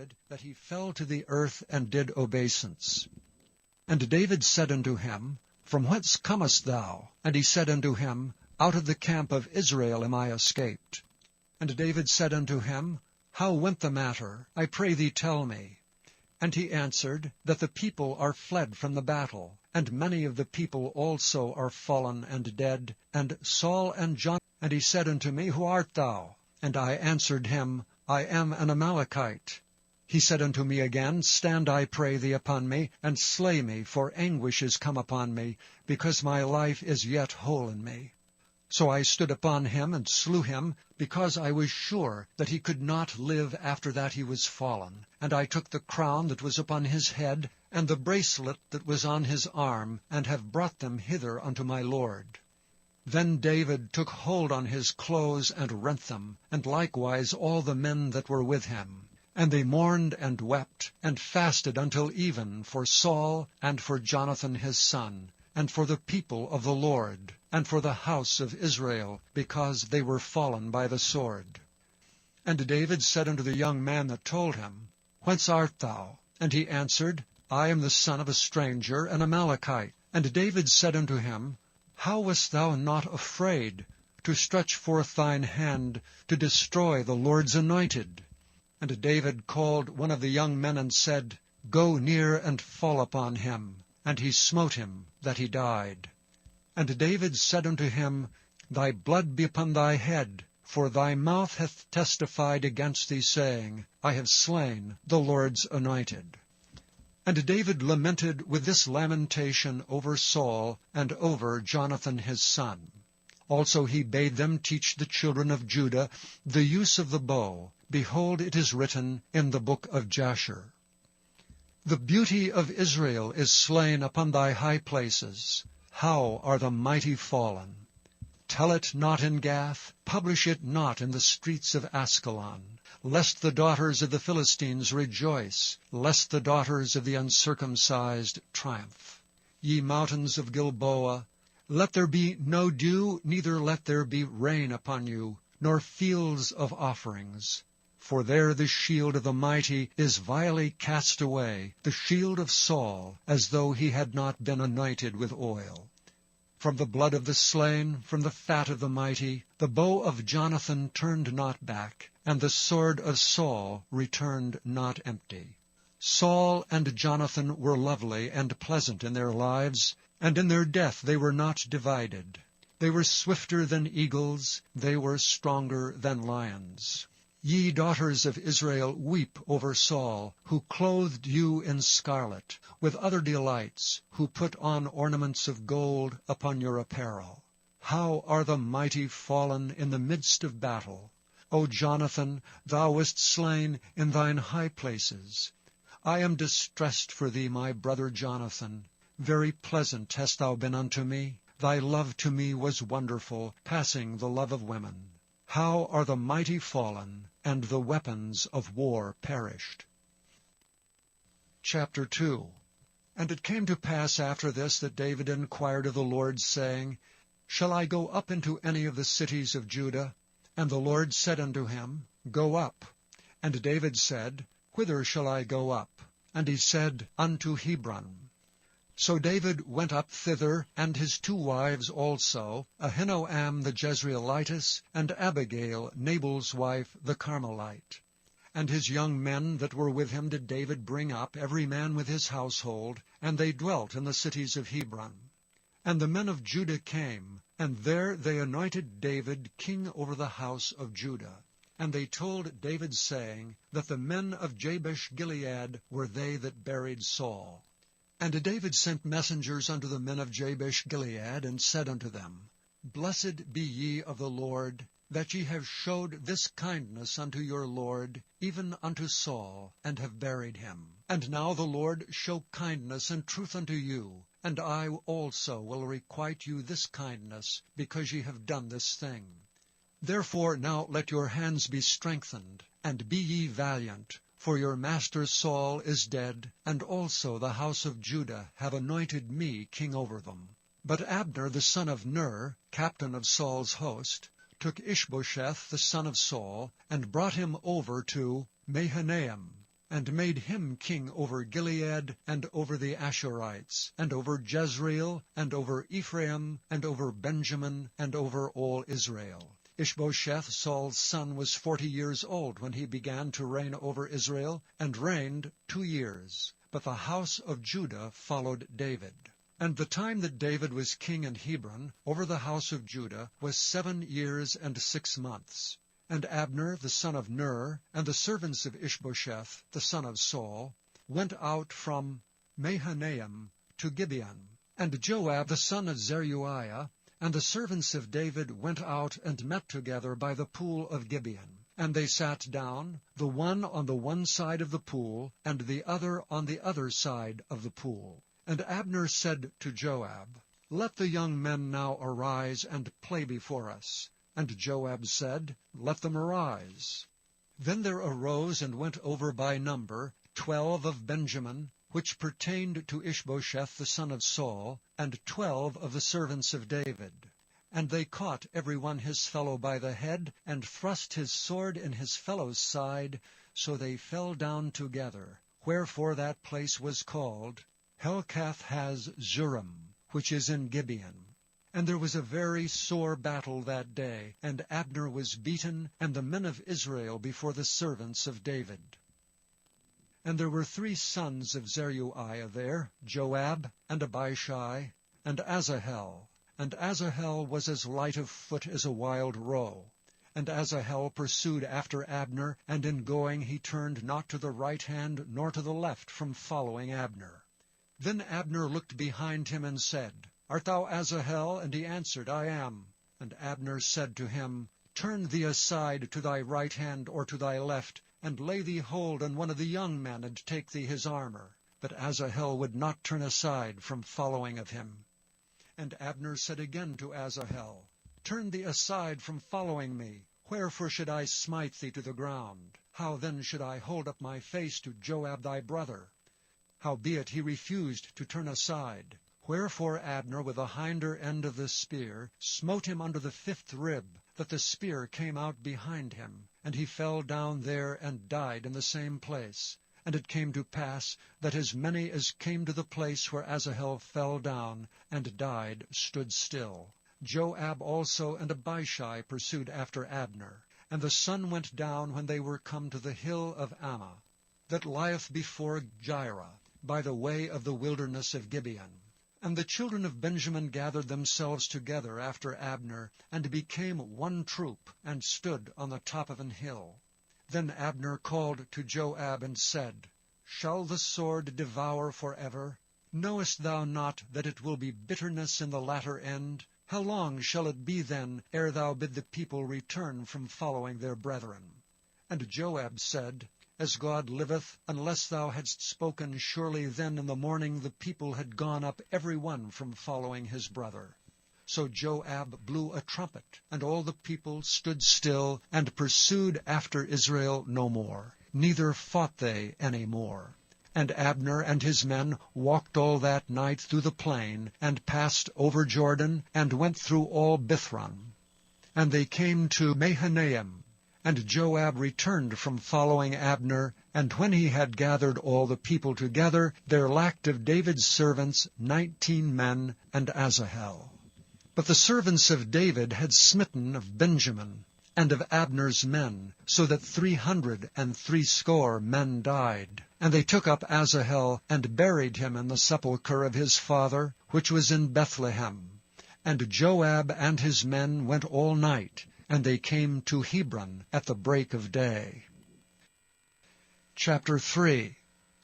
David, that he fell to the earth and did obeisance. And David said unto him, From whence comest thou? And he said unto him, Out of the camp of Israel am I escaped. And David said unto him, How went the matter? I pray thee tell me. And he answered, That the people are fled from the battle, and many of the people also are fallen and dead, and Saul and Jonathan. And he said unto me, Who art thou? And I answered him, I am an Amalekite. He said unto me again, Stand, I pray thee, upon me, and slay me, for anguish is come upon me, because my life is yet whole in me. So I stood upon him and slew him, because I was sure that he could not live after that he was fallen. And I took the crown that was upon his head, and the bracelet that was on his arm, and have brought them hither unto my lord. Then David took hold on his clothes and rent them, and likewise all the men that were with him. And they mourned and wept, and fasted until even for Saul, and for Jonathan his son, and for the people of the Lord, and for the house of Israel, because they were fallen by the sword. And David said unto the young man that told him, Whence art thou? And he answered, I am the son of a stranger, an Amalekite. And David said unto him, How wast thou not afraid to stretch forth thine hand to destroy the Lord's anointed? And David called one of the young men and said, Go near and fall upon him. And he smote him, that he died. And David said unto him, Thy blood be upon thy head, for thy mouth hath testified against thee, saying, I have slain the Lord's anointed. And David lamented with this lamentation over Saul and over Jonathan his son. Also he bade them teach the children of Judah the use of the bow. Behold, it is written in the book of Jasher. The beauty of Israel is slain upon thy high places. How are the mighty fallen! Tell it not in Gath, publish it not in the streets of Askelon, lest the daughters of the Philistines rejoice, lest the daughters of the uncircumcised triumph. Ye mountains of Gilboa, let there be no dew, neither let there be rain upon you, nor fields of offerings. For there the shield of the mighty is vilely cast away, the shield of Saul, as though he had not been anointed with oil. From the blood of the slain, from the fat of the mighty, the bow of Jonathan turned not back, and the sword of Saul returned not empty. Saul and Jonathan were lovely and pleasant in their lives, and in their death they were not divided. They were swifter than eagles, they were stronger than lions. Ye daughters of Israel, weep over Saul, who clothed you in scarlet, with other delights, who put on ornaments of gold upon your apparel. How are the mighty fallen in the midst of battle! O Jonathan, thou wast slain in thine high places. I am distressed for thee, my brother Jonathan. Very pleasant hast thou been unto me. Thy love to me was wonderful, passing the love of women. How are the mighty fallen, and the weapons of war perished. Chapter 2. And it came to pass after this that David inquired of the Lord, saying, Shall I go up into any of the cities of Judah? And the Lord said unto him, Go up. And David said, Whither shall I go up? And he said, Unto Hebron. So David went up thither, and his 2 wives also, Ahinoam the Jezreelitess, and Abigail, Nabal's wife, the Carmelite. And his young men that were with him did David bring up, every man with his household, and they dwelt in the cities of Hebron. And the men of Judah came, and there they anointed David king over the house of Judah. And they told David, saying, that the men of Jabesh-Gilead were they that buried Saul. And David sent messengers unto the men of Jabesh-Gilead, and said unto them, Blessed be ye of the Lord, that ye have showed this kindness unto your Lord, even unto Saul, and have buried him. And now the Lord show kindness and truth unto you, and I also will requite you this kindness, because ye have done this thing. Therefore now let your hands be strengthened, and be ye valiant, for your master Saul is dead, and also the house of Judah have anointed me king over them. But Abner the son of Ner, captain of Saul's host, took Ishbosheth the son of Saul, and brought him over to Mahanaim. and made him king over Gilead, and over the Ashurites, and over Jezreel, and over Ephraim, and over Benjamin, and over all Israel. Ishbosheth, Saul's son, was 40 years old when he began to reign over Israel, and reigned 2 years. But the house of Judah followed David. And the time that David was king in Hebron over the house of Judah was 7 years and 6 months. And Abner the son of Ner, and the servants of Ishbosheth the son of Saul, went out from Mahanaim to Gibeon. And Joab the son of Zeruiah, and the servants of David went out and met together by the pool of Gibeon. And they sat down, the one on the one side of the pool, and the other on the other side of the pool. And Abner said to Joab, Let the young men now arise and play before us. And Joab said, Let them arise. Then there arose and went over by number 12 of Benjamin, which pertained to Ishbosheth the son of Saul, and 12 of the servants of David. And they caught every one his fellow by the head, and thrust his sword in his fellow's side, so they fell down together. Wherefore that place was called Helkath-haz-Zurim, which is in Gibeon. And there was a very sore battle that day, and Abner was beaten, and the men of Israel before the servants of David. And there were 3 sons of Zeruiah there, Joab, and Abishai, and Asahel. And Asahel was as light of foot as a wild roe. And Asahel pursued after Abner, and in going he turned not to the right hand nor to the left from following Abner. Then Abner looked behind him and said, Art thou Asahel? And he answered, I am. And Abner said to him, Turn thee aside to thy right hand or to thy left, and lay thee hold on one of the young men, and take thee his armor. But Asahel would not turn aside from following of him. And Abner said again to Asahel, Turn thee aside from following me. Wherefore should I smite thee to the ground? How then should I hold up my face to Joab thy brother? Howbeit he refused to turn aside. Wherefore Abner with the hinder end of the spear smote him under the 5th rib, that the spear came out behind him, and he fell down there and died in the same place. And it came to pass that as many as came to the place where Asahel fell down and died stood still. Joab also and Abishai pursued after Abner. And the sun went down when they were come to the hill of Ammah, that lieth before Jireh, by the way of the wilderness of Gibeon. And the children of Benjamin gathered themselves together after Abner, and became one troop, and stood on the top of an hill. Then Abner called to Joab and said, Shall the sword devour forever? Knowest thou not that it will be bitterness in the latter end? How long shall it be then, ere thou bid the people return from following their brethren? And Joab said, As God liveth, unless thou hadst spoken, surely then in the morning the people had gone up every one from following his brother. So Joab blew a trumpet, and all the people stood still, and pursued after Israel no more, neither fought they any more. And Abner and his men walked all that night through the plain, and passed over Jordan, and went through all Bithron. And they came to Mahanaim. And Joab returned from following Abner, and when he had gathered all the people together, there lacked of David's servants 19 men and Asahel. But the servants of David had smitten of Benjamin and of Abner's men, so that 360 men died. And they took up Asahel, and buried him in the sepulchre of his father, which was in Bethlehem. And Joab and his men went all night, and they came to Hebron at the break of day. Chapter 3.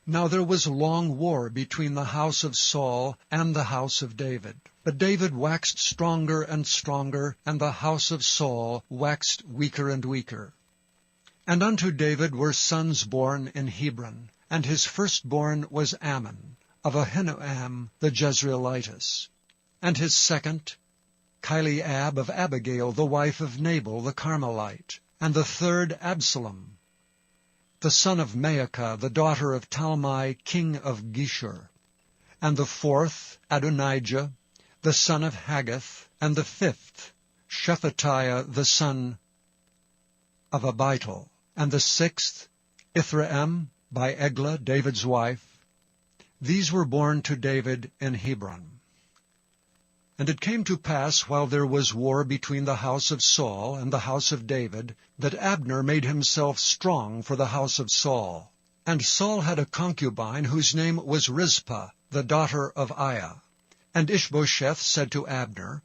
Now there was long war between the house of Saul and the house of David. But David waxed stronger and stronger, and the house of Saul waxed weaker and weaker. And unto David were sons born in Hebron, and his firstborn was Ammon, of Ahinoam the Jezreelitess. And his second, Chileab of Abigail, the wife of Nabal the Carmelite. And the third, Absalom, the son of Maacah, the daughter of Talmai, king of Geshur. And the fourth, Adonijah, the son of Haggith. And the fifth, Shephatiah, the son of Abital. And the sixth, Ithream, by Eglah, David's wife. These were born to David in Hebron. And it came to pass, while there was war between the house of Saul and the house of David, that Abner made himself strong for the house of Saul. And Saul had a concubine whose name was Rizpah, the daughter of Aiah. And Ishbosheth said to Abner,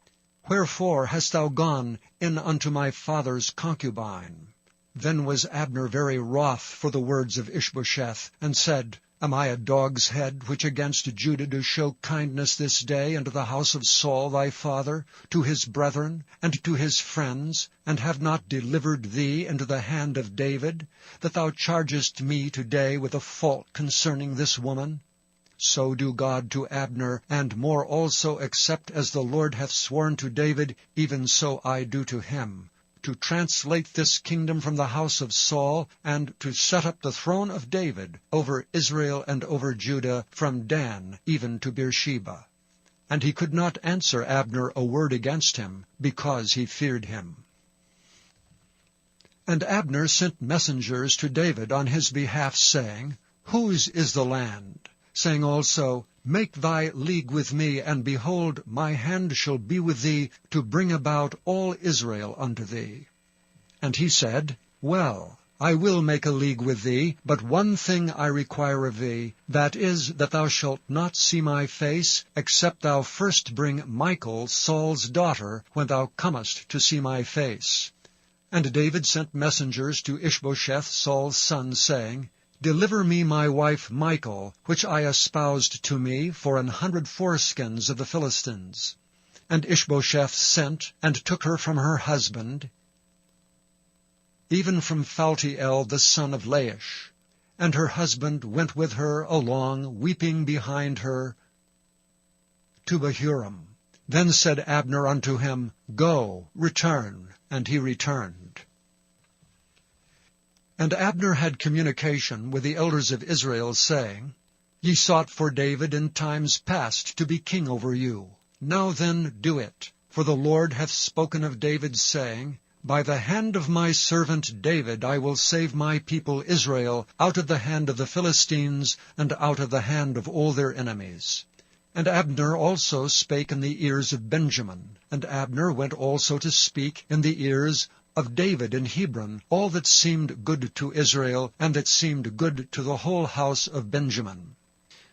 Wherefore hast thou gone in unto my father's concubine? Then was Abner very wroth for the words of Ishbosheth, and said, Am I a dog's head, which against Judah do show kindness this day unto the house of Saul thy father, to his brethren, and to his friends, and have not delivered thee into the hand of David, that thou chargest me today with a fault concerning this woman? So do God to Abner, and more also, except as the Lord hath sworn to David, even so I do to him, to translate this kingdom from the house of Saul, and to set up the throne of David over Israel and over Judah, from Dan even to Beersheba. And he could not answer Abner a word against him, because he feared him. And Abner sent messengers to David on his behalf, saying, Whose is the land? Saying also, Make thy league with me, and behold, my hand shall be with thee, to bring about all Israel unto thee. And he said, Well, I will make a league with thee, but one thing I require of thee, that is, that thou shalt not see my face, except thou first bring Michal, Saul's daughter, when thou comest to see my face. And David sent messengers to Ishbosheth, Saul's son, saying, Deliver me my wife Michal, which I espoused to me for 100 foreskins of the Philistines. And Ishbosheth sent, and took her from her husband, even from Phaltiel the son of Laish. And her husband went with her along, weeping behind her, to Bahurim. Then said Abner unto him, Go, return. And he returned. And Abner had communication with the elders of Israel, saying, Ye sought for David in times past to be king over you. Now then do it. For the Lord hath spoken of David, saying, By the hand of my servant David I will save my people Israel out of the hand of the Philistines, and out of the hand of all their enemies. And Abner also spake in the ears of Benjamin. And Abner went also to speak in the ears of David in Hebron, all that seemed good to Israel, and that seemed good to the whole house of Benjamin.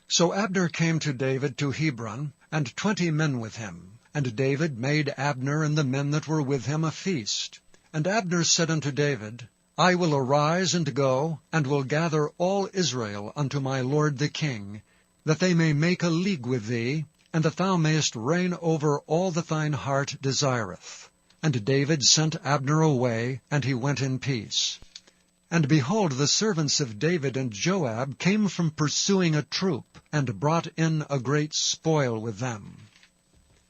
So Abner came to David to Hebron, and 20 men with him. And David made Abner and the men that were with him a feast. And Abner said unto David, I will arise and go, and will gather all Israel unto my lord the king, that they may make a league with thee, and that thou mayest reign over all that thine heart desireth. And David sent Abner away, and he went in peace. And behold, the servants of David and Joab came from pursuing a troop, and brought in a great spoil with them.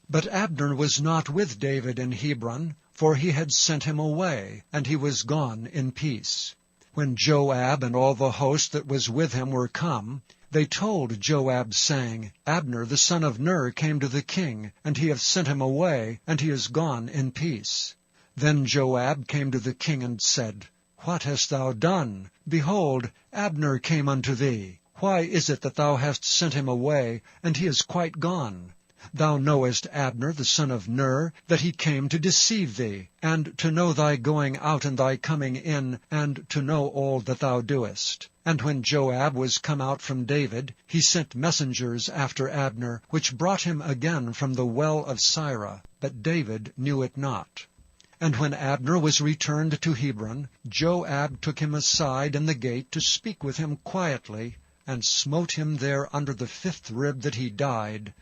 But Abner was not with David in Hebron, for he had sent him away, and he was gone in peace. When Joab and all the host that was with him were come, they told Joab, saying, Abner the son of Ner came to the king, and he hath sent him away, and he is gone in peace. Then Joab came to the king and said, What hast thou done? Behold, Abner came unto thee. Why is it that thou hast sent him away, and he is quite gone? Thou knowest Abner the son of Ner, that he came to deceive thee, and to know thy going out and thy coming in, and to know all that thou doest. And when Joab was come out from David, he sent messengers after Abner, which brought him again from the well of Sirah, but David knew it not. And when Abner was returned to Hebron, Joab took him aside in the gate to speak with him quietly, and smote him there under the 5th rib that he died,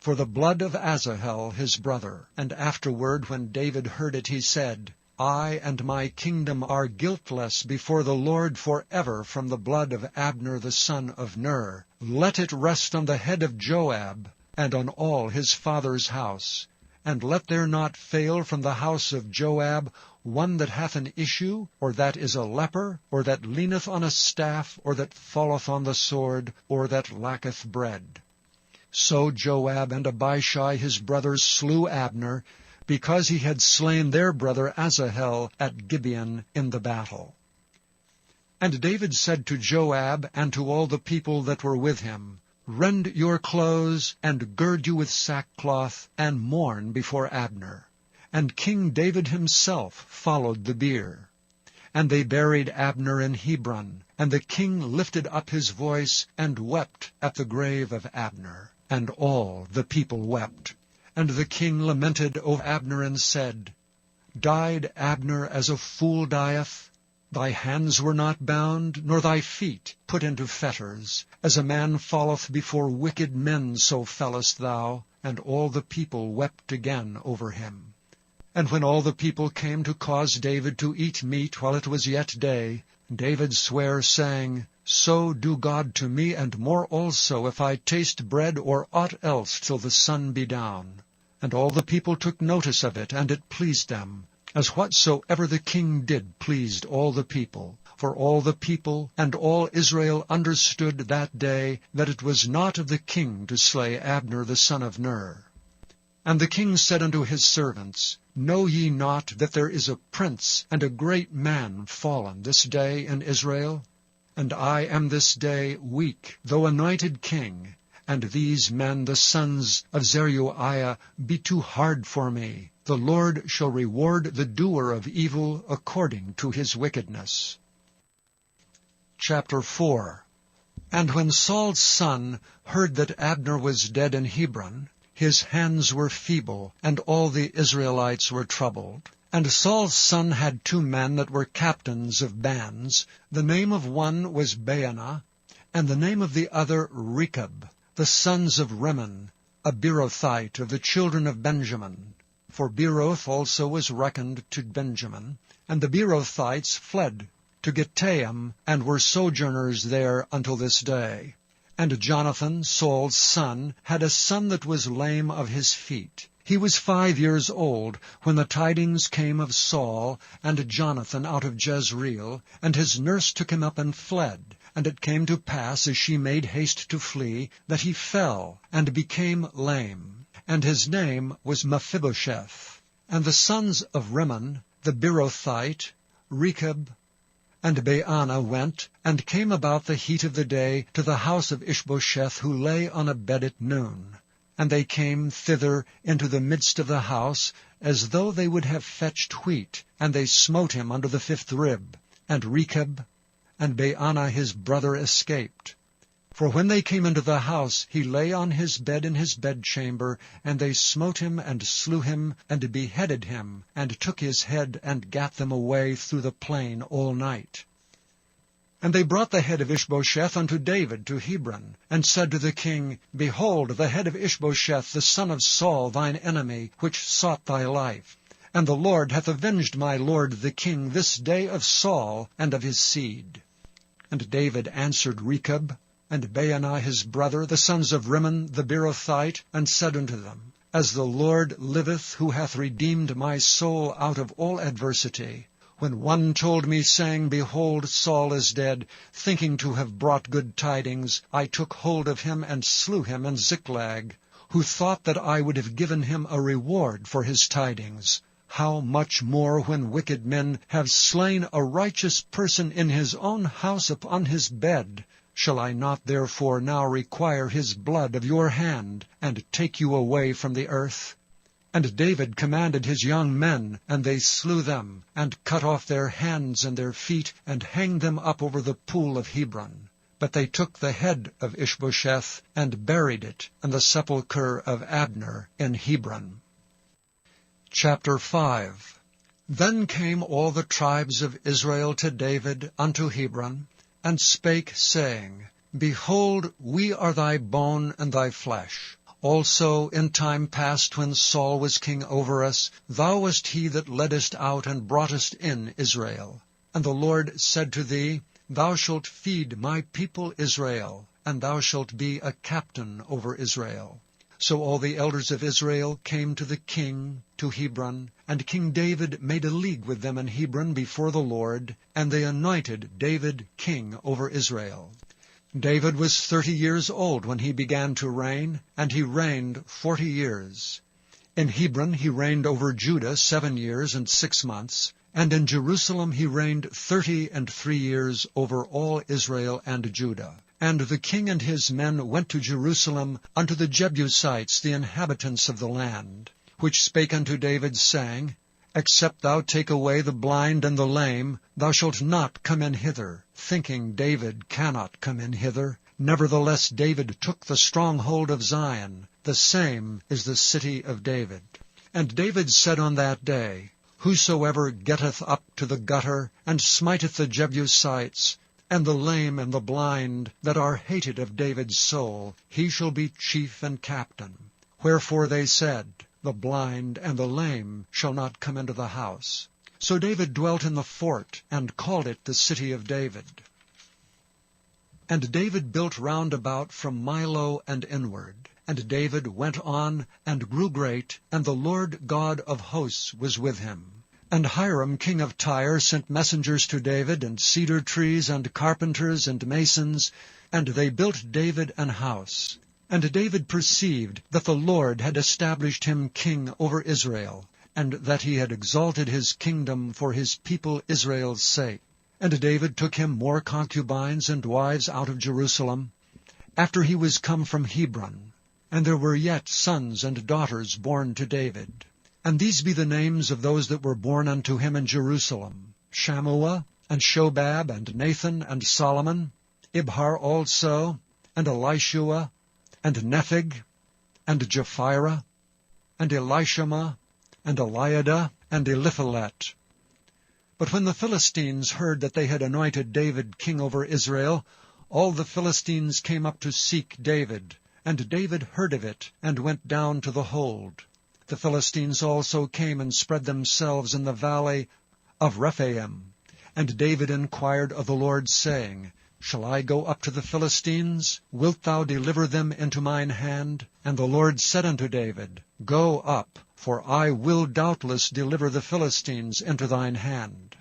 for the blood of Asahel his brother. And afterward, when David heard it, he said, I and my kingdom are guiltless before the Lord forever from the blood of Abner the son of Ner. Let it rest on the head of Joab, and on all his father's house. And let there not fail from the house of Joab one that hath an issue, or that is a leper, or that leaneth on a staff, or that falleth on the sword, or that lacketh bread. So Joab and Abishai his brothers slew Abner, because he had slain their brother Asahel at Gibeon in the battle. And David said to Joab and to all the people that were with him, Rend your clothes, and gird you with sackcloth, and mourn before Abner. And King David himself followed the bier. And they buried Abner in Hebron, and the king lifted up his voice, and wept at the grave of Abner. And all the people wept. And the king lamented over Abner, and said, Died Abner as a fool dieth? Thy hands were not bound, nor thy feet put into fetters. As a man falleth before wicked men, so fellest thou. And all the people wept again over him. And when all the people came to cause David to eat meat while it was yet day, David sware, saying, So do God to me, and more also, if I taste bread or aught else till the sun be down. And all the people took notice of it, and it pleased them, as whatsoever the king did pleased all the people. For all the people and all Israel understood that day that it was not of the king to slay Abner the son of Ner. And the king said unto his servants, Know ye not that there is a prince and a great man fallen this day in Israel? And I am this day weak, though anointed king, and these men, the sons of Zeruiah, be too hard for me. The Lord shall reward the doer of evil according to his wickedness. Chapter 4. And when Saul's son heard that Abner was dead in Hebron, his hands were feeble, and all the Israelites were troubled. And Saul's son had 2 men that were captains of bands. The name of one was Baanah, and the name of the other Rechab, the sons of Rimmon, a Beerothite of the children of Benjamin. For Beeroth also was reckoned to Benjamin. And the Beerothites fled to Gittaim, and were sojourners there until this day. And Jonathan, Saul's son, had a son that was lame of his feet. He was 5 years old when the tidings came of Saul and Jonathan out of Jezreel, and his nurse took him up and fled. And it came to pass, as she made haste to flee, that he fell and became lame. And his name was Mephibosheth. And the sons of Rimmon, the Beerothite, Rechab, and Baanah went, and came about the heat of the day to the house of Ishbosheth, who lay on a bed at noon. And they came thither into the midst of the house, as though they would have fetched wheat, and they smote him under the 5th rib. And Rechab and Baanah his brother escaped. For when they came into the house, he lay on his bed in his bedchamber, and they smote him, and slew him, and beheaded him, and took his head, and gat them away through the plain all night. And they brought the head of Ishbosheth unto David to Hebron, and said to the king, Behold, the head of Ishbosheth, the son of Saul, thine enemy, which sought thy life. And the Lord hath avenged my lord the king this day of Saul and of his seed. And David answered Rechab and Baanah his brother, the sons of Rimmon the Beerothite, and said unto them, As the Lord liveth, who hath redeemed my soul out of all adversity, when one told me, saying, Behold, Saul is dead, thinking to have brought good tidings, I took hold of him and slew him in Ziklag, who thought that I would have given him a reward for his tidings. How much more when wicked men have slain a righteous person in his own house upon his bed? Shall I not therefore now require his blood of your hand, and take you away from the earth? And David commanded his young men, and they slew them, and cut off their hands and their feet, and hanged them up over the pool of Hebron. But they took the head of Ishbosheth, and buried it in the sepulchre of Abner in Hebron. Chapter 5. Then came all the tribes of Israel to David unto Hebron, and spake, saying, Behold, we are thy bone and thy flesh. Also in time past, when Saul was king over us, thou wast he that leddest out and broughtest in Israel. And the Lord said to thee, Thou shalt feed my people Israel, and thou shalt be a captain over Israel. So all the elders of Israel came to the king to Hebron, and King David made a league with them in Hebron before the Lord, and they anointed David king over Israel. David was 30 years old when he began to reign, and he reigned 40 years. In Hebron he reigned over Judah 7 years and 6 months, And in Jerusalem he reigned 33 years over all Israel and Judah. And the king and his men went to Jerusalem unto the Jebusites, the inhabitants of the land, which spake unto David, saying, Except thou take away the blind and the lame, thou shalt not come in hither, thinking David cannot come in hither. Nevertheless David took the stronghold of Zion, the same is the city of David. And David said on that day, Whosoever getteth up to the gutter, and smiteth the Jebusites, and the lame and the blind, that are hated of David's soul, he shall be chief and captain. Wherefore they said, The blind and the lame shall not come into the house. So David dwelt in the fort, and called it the city of David. And David built round about from Milo and inward. And David went on, and grew great, and the Lord God of hosts was with him. And Hiram king of Tyre sent messengers to David, and cedar trees, and carpenters, and masons, and they built David an house. And David perceived that the Lord had established him king over Israel, and that he had exalted his kingdom for his people Israel's sake. And David took him more concubines and wives out of Jerusalem, after he was come from Hebron. And there were yet sons and daughters born to David. And these be the names of those that were born unto him in Jerusalem, Shammua, and Shobab, and Nathan, and Solomon, Ibhar also, and Elishua, and Nepheg, and Japhira, and Elishama, and Eliada, and Eliphalet. But when the Philistines heard that they had anointed David king over Israel, all the Philistines came up to seek David. And David heard of it, and went down to the hold. The Philistines also came and spread themselves in the valley of Rephaim. And David inquired of the Lord, saying, Shall I go up to the Philistines? Wilt thou deliver them into mine hand? And the Lord said unto David, Go up, for I will doubtless deliver the Philistines into thine hand.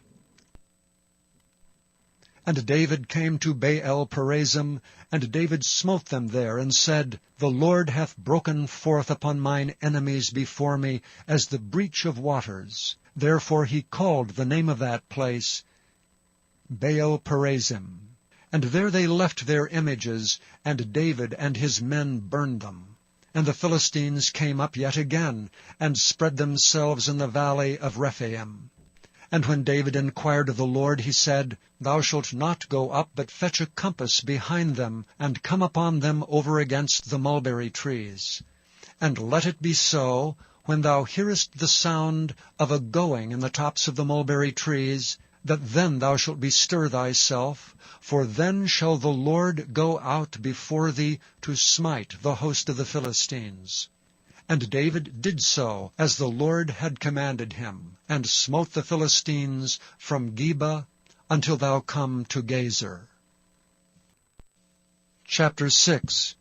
And David came to Baal-perazim, and David smote them there, and said, The Lord hath broken forth upon mine enemies before me, as the breach of waters. Therefore he called the name of that place Baal-perazim. And there they left their images, and David and his men burned them. And the Philistines came up yet again, and spread themselves in the valley of Rephaim. And when David inquired of the Lord, he said, Thou shalt not go up, but fetch a compass behind them, and come upon them over against the mulberry trees. And let it be so, when thou hearest the sound of a going in the tops of the mulberry trees, that then thou shalt bestir thyself, for then shall the Lord go out before thee to smite the host of the Philistines. And David did so, as the Lord had commanded him, and smote the Philistines from Geba until thou come to Gezer. Chapter 6.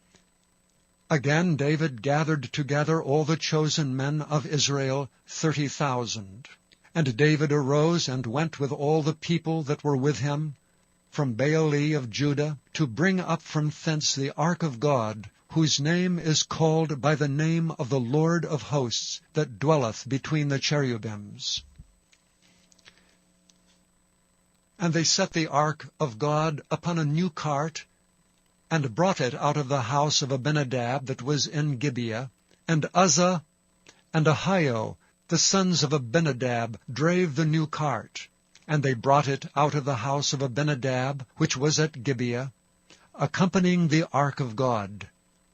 Again David gathered together all the chosen men of Israel, 30,000. And David arose and went with all the people that were with him, from Baale of Judah, to bring up from thence the ark of God, whose name is called by the name of the Lord of hosts, that dwelleth between the cherubims. And they set the ark of God upon a new cart, and brought it out of the house of Abinadab that was in Gibeah. And Uzzah and Ahio, the sons of Abinadab, drave the new cart. And they brought it out of the house of Abinadab, which was at Gibeah, accompanying the ark of God.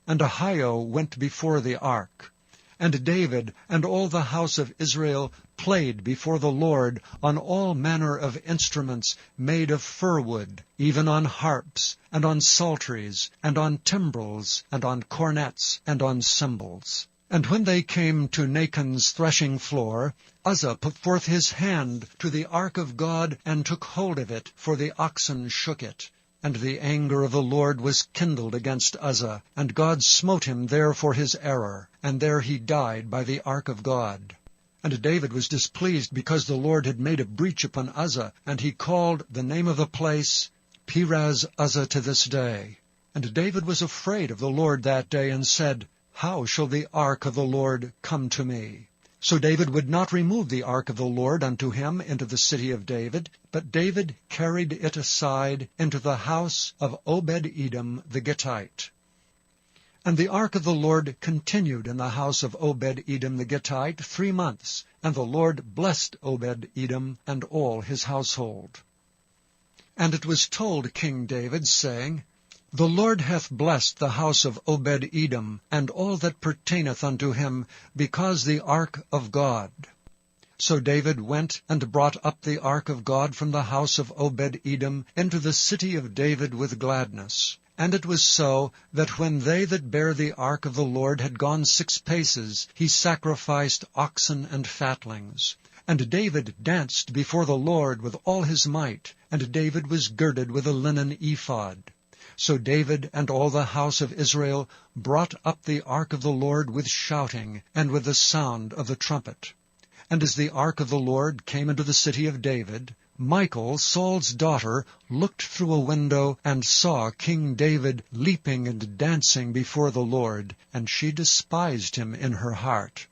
And Ahio went before the ark. And David and all the house of Israel played before the Lord on all manner of instruments made of fir wood, even on harps, and on psalteries, and on timbrels, and on cornets, and on cymbals. And when they came to Nachon's threshing floor, Uzzah put forth his hand to the ark of God, and took hold of it, for the oxen shook it. And the anger of the Lord was kindled against Uzzah, and God smote him there for his error, and there he died by the ark of God. And David was displeased because the Lord had made a breach upon Uzzah, and he called the name of the place Perez Uzzah to this day. And David was afraid of the Lord that day, and said, How shall the ark of the Lord come to me? So David would not remove the ark of the Lord unto him into the city of David, but David carried it aside into the house of Obed-Edom the Gittite. And the ark of the Lord continued in the house of Obed-Edom the Gittite 3 months, and the Lord blessed Obed-Edom and all his household. And it was told King David, saying, The Lord hath blessed the house of Obed-Edom, and all that pertaineth unto him, because the ark of God. So David went and brought up the ark of God from the house of Obed-Edom into the city of David with gladness. And it was so, that when they that bare the ark of the Lord had gone 6 paces, he sacrificed oxen and fatlings. And David danced before the Lord with all his might, and David was girded with a linen ephod. So David and all the house of Israel brought up the ark of the Lord with shouting, and with the sound of the trumpet. And as the ark of the Lord came into the city of David, Michal, Saul's daughter, looked through a window, and saw King David leaping and dancing before the Lord, and she despised him in her heart.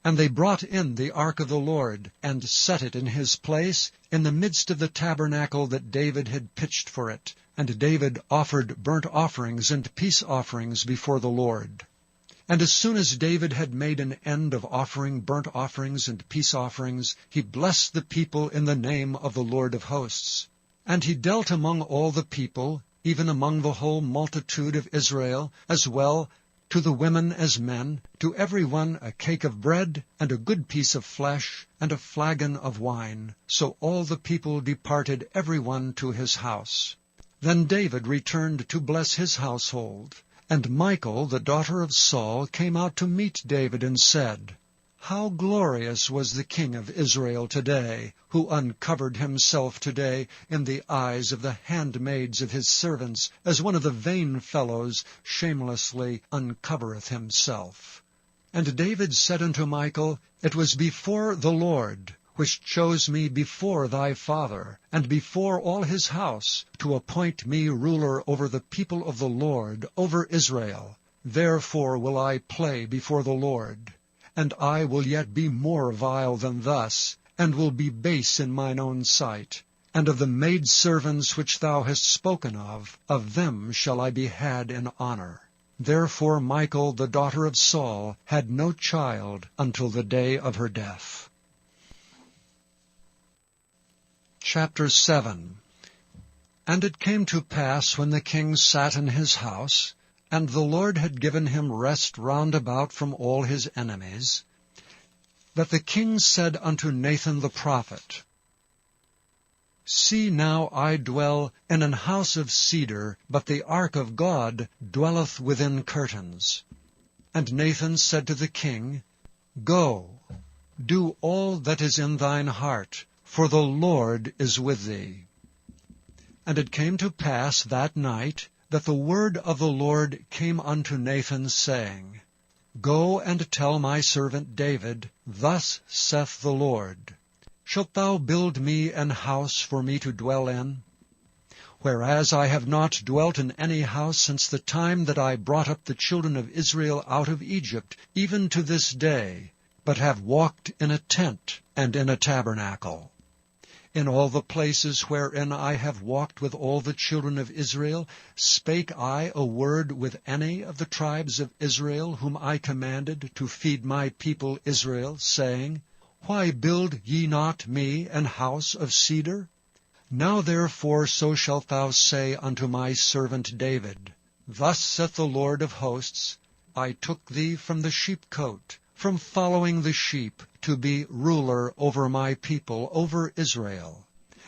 And they brought in the ark of the Lord, and set it in his place, in the midst of the tabernacle that David had pitched for it. And David offered burnt offerings and peace offerings before the Lord. And as soon as David had made an end of offering burnt offerings and peace offerings, he blessed the people in the name of the Lord of hosts. And he dealt among all the people, even among the whole multitude of Israel, as well to the women as men, to every one a cake of bread, and a good piece of flesh, and a flagon of wine. So all the people departed every one to his house. Then David returned to bless his household. And Michal, the daughter of Saul, came out to meet David, and said, How glorious was the king of Israel today, who uncovered himself today in the eyes of the handmaids of his servants, as one of the vain fellows shamelessly uncovereth himself. And David said unto Michal, It was before the Lord, which chose me before thy father, and before all his house, to appoint me ruler over the people of the Lord, over Israel. Therefore will I play before the Lord. And I will yet be more vile than thus, and will be base in mine own sight. And of the maidservants which thou hast spoken of them shall I be had in honor. Therefore Michal, the daughter of Saul, had no child until the day of her death. Chapter 7. And it came to pass, when the king sat in his house, and the Lord had given him rest round about from all his enemies, that the king said unto Nathan the prophet, See now, I dwell in an house of cedar, but the ark of God dwelleth within curtains. And Nathan said to the king, Go, do all that is in thine heart, for the Lord is with thee. And it came to pass that night, that the word of the Lord came unto Nathan, saying, Go and tell my servant David, Thus saith the Lord, Shalt thou build me an house for me to dwell in? Whereas I have not dwelt in any house since the time that I brought up the children of Israel out of Egypt, even to this day, but have walked in a tent and in a tabernacle. In all the places wherein I have walked with all the children of Israel, spake I a word with any of the tribes of Israel, whom I commanded to feed my people Israel, saying, Why build ye not me an house of cedar? Now therefore so shalt thou say unto my servant David, Thus saith the Lord of hosts, I took thee from the sheepcote, from following the sheep, to be ruler over my people, over Israel.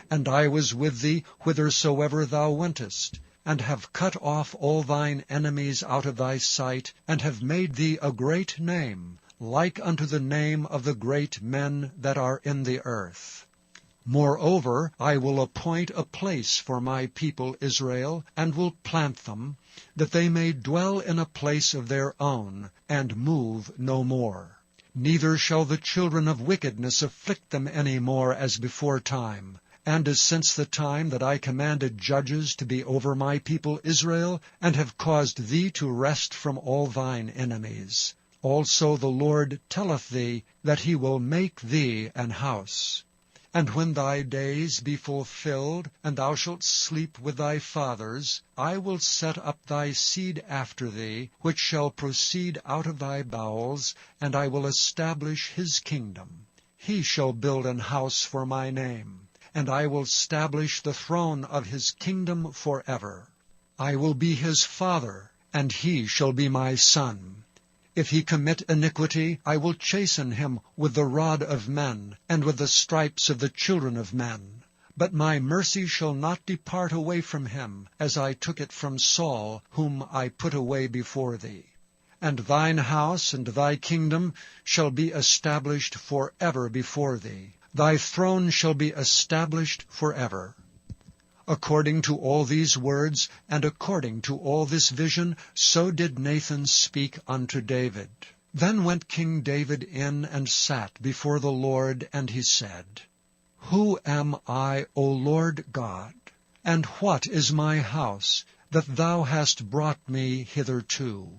And I was with thee whithersoever thou wentest, and have cut off all thine enemies out of thy sight, and have made thee a great name, like unto the name of the great men that are in the earth. Moreover, I will appoint a place for my people Israel, and will plant them, that they may dwell in a place of their own, and move no more. Neither shall the children of wickedness afflict them any more as before time, and as since the time that I commanded judges to be over my people Israel, and have caused thee to rest from all thine enemies. Also the Lord telleth thee that he will make thee an house. And when thy days be fulfilled, and thou shalt sleep with thy fathers, I will set up thy seed after thee, which shall proceed out of thy bowels, and I will establish his kingdom. He shall build an house for my name, and I will establish the throne of his kingdom forever. I will be his father, and he shall be my son. If he commit iniquity, I will chasten him with the rod of men, and with the stripes of the children of men. But my mercy shall not depart away from him, as I took it from Saul, whom I put away before thee. And thine house and thy kingdom shall be established forever before thee. Thy throne shall be established forever. According to all these words, and according to all this vision, so did Nathan speak unto David. Then went King David in and sat before the Lord, and he said, Who am I, O Lord God? And what is my house, that thou hast brought me hitherto?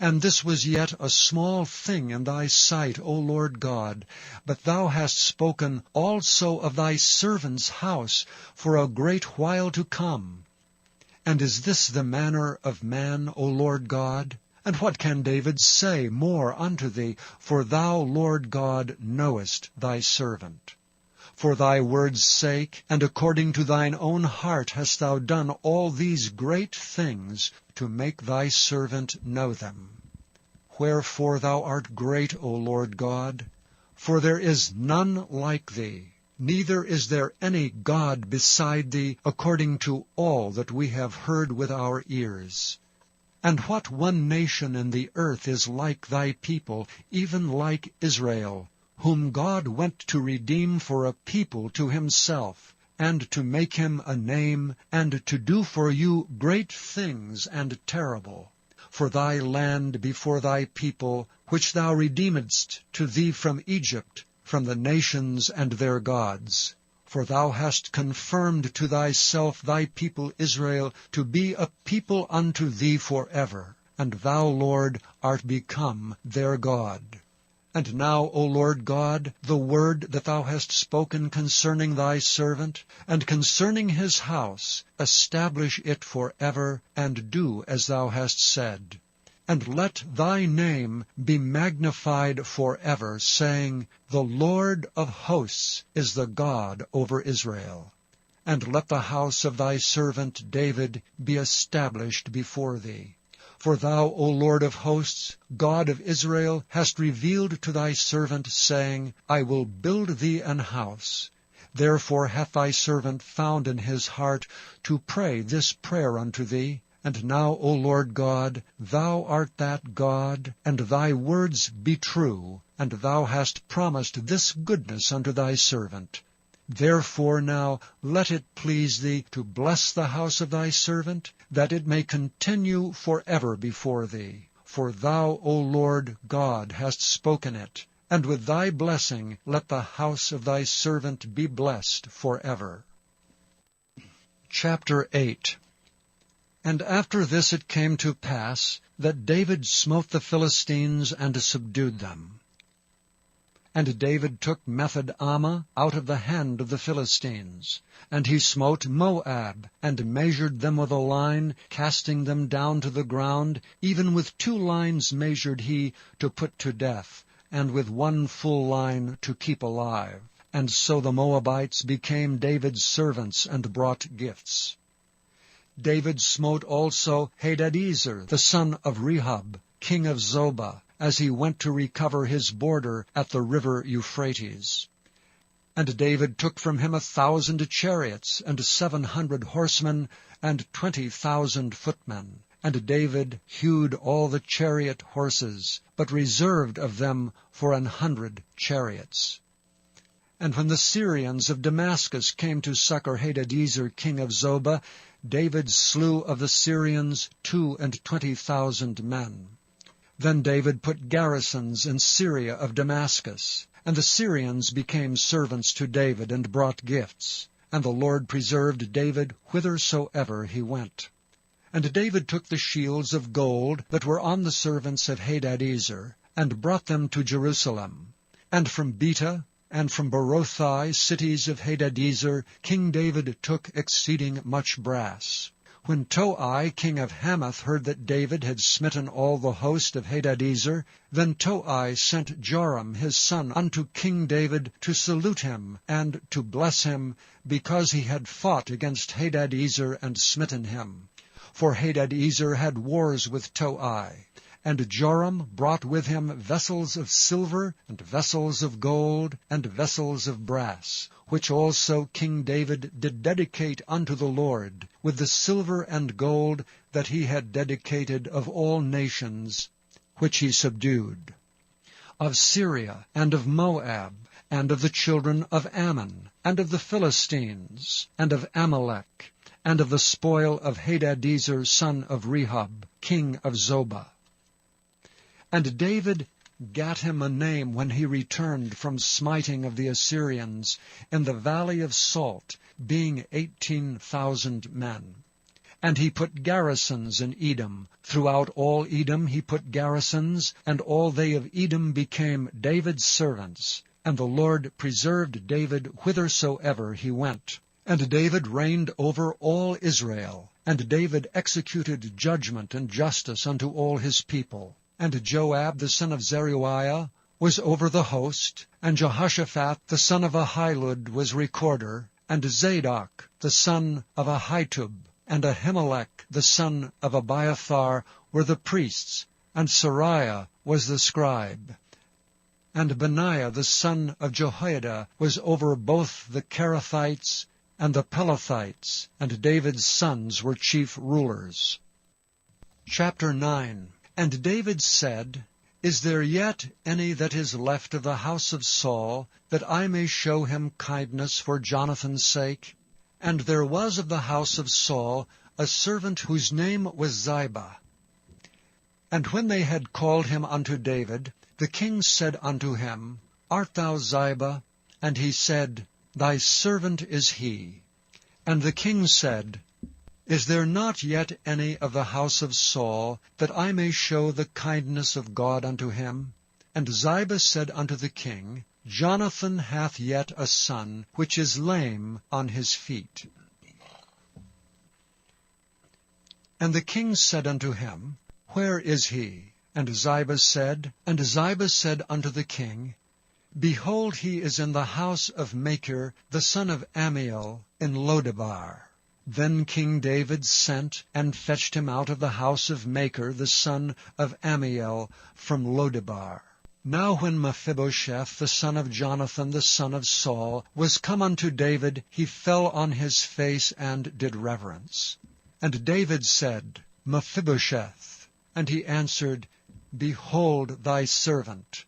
And this was yet a small thing in thy sight, O Lord God, but thou hast spoken also of thy servant's house for a great while to come. And is this the manner of man, O Lord God? And what can David say more unto thee? For thou, Lord God, knowest thy servant. For thy word's sake, and according to thine own heart hast thou done all these great things, to make thy servant know them. Wherefore thou art great, O Lord God, for there is none like thee, neither is there any God beside thee, according to all that we have heard with our ears. And what one nation in the earth is like thy people, even like Israel, whom God went to redeem for a people to himself, and to make him a name, and to do for you great things and terrible, for thy land before thy people, which thou redeemedst to thee from Egypt, from the nations and their gods. For thou hast confirmed to thyself thy people Israel to be a people unto thee forever, and thou, Lord, art become their God. And now, O Lord God, the word that thou hast spoken concerning thy servant, and concerning his house, establish it forever, and do as thou hast said. And let thy name be magnified forever, saying, The Lord of hosts is the God over Israel. And let the house of thy servant David be established before thee. For thou, O Lord of hosts, God of Israel, hast revealed to thy servant, saying, I will build thee an house. Therefore hath thy servant found in his heart to pray this prayer unto thee. And now, O Lord God, thou art that God, and thy words be true, and thou hast promised this goodness unto thy servant. Therefore now let it please thee to bless the house of thy servant, that it may continue forever before thee. For thou, O Lord God, hast spoken it, and with thy blessing let the house of thy servant be blessed forever. Chapter 8. And after this it came to pass that David smote the Philistines and subdued them. And David took Method-Ammah out of the hand of the Philistines. And he smote Moab, and measured them with a line, casting them down to the ground. Even with 2 lines measured he to put to death, and with 1 full line to keep alive. And so the Moabites became David's servants, and brought gifts. David smote also Hadadezer, the son of Rehob, king of Zobah, as he went to recover his border at the river Euphrates. And David took from him 1,000 chariots, and 700 horsemen, and 20,000 footmen. And David hewed all the chariot horses, but reserved of them for 100 chariots. And when the Syrians of Damascus came to succor Hadadezer, king of Zobah, David slew of the Syrians 22,000 men. Then David put garrisons in Syria of Damascus, and the Syrians became servants to David, and brought gifts. And the Lord preserved David whithersoever he went. And David took the shields of gold that were on the servants of Hadadezer, and brought them to Jerusalem. And from Beta, and from Berothai, cities of Hadadezer, King David took exceeding much brass. When Toi, king of Hamath, heard that David had smitten all the host of Hadadezer, then Toi sent Joram his son unto King David to salute him and to bless him, because he had fought against Hadadezer and smitten him. For Hadadezer had wars with Toi. And Joram brought with him vessels of silver, and vessels of gold, and vessels of brass, which also King David did dedicate unto the Lord, with the silver and gold that he had dedicated of all nations, which he subdued, of Syria, and of Moab, and of the children of Ammon, and of the Philistines, and of Amalek, and of the spoil of Hadadezer son of Rehob, king of Zobah. And David gat him a name when he returned from smiting of the Assyrians in the valley of Salt, being 18,000 men. And he put garrisons in Edom. Throughout all Edom he put garrisons, and all they of Edom became David's servants. And the Lord preserved David whithersoever he went. And David reigned over all Israel. And David executed judgment and justice unto all his people. And Joab the son of Zeruiah was over the host, and Jehoshaphat the son of Ahilud was recorder, and Zadok the son of Ahitub, and Ahimelech the son of Abiathar were the priests, and Sariah was the scribe. And Benaiah the son of Jehoiada was over both the Kerethites and the Pelethites, and David's sons were chief rulers. Chapter 9. And David said, Is there yet any that is left of the house of Saul, that I may show him kindness for Jonathan's sake? And there was of the house of Saul a servant whose name was Ziba. And when they had called him unto David, the king said unto him, Art thou Ziba? And he said, Thy servant is he. And the king said, Is there not yet any of the house of Saul, that I may show the kindness of God unto him? And Ziba said unto the king, Jonathan hath yet a son, which is lame on his feet. And the king said unto him, Where is he? And Ziba said unto the king, Behold, he is in the house of Machir, the son of Ammiel, in Lodebar. Then King David sent and fetched him out of the house of Machir, the son of Ammiel, from Lodebar. Now when Mephibosheth, the son of Jonathan, the son of Saul, was come unto David, he fell on his face and did reverence. And David said, Mephibosheth. And he answered, Behold thy servant.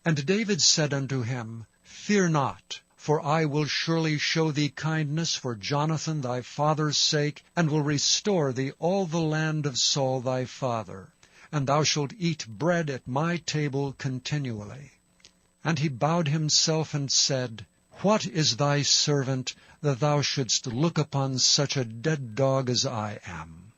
And David said unto him, Fear not, for I will surely show thee kindness for Jonathan thy father's sake, and will restore thee all the land of Saul thy father. And thou shalt eat bread at my table continually. And he bowed himself and said, What is thy servant, that thou shouldst look upon such a dead dog as I am?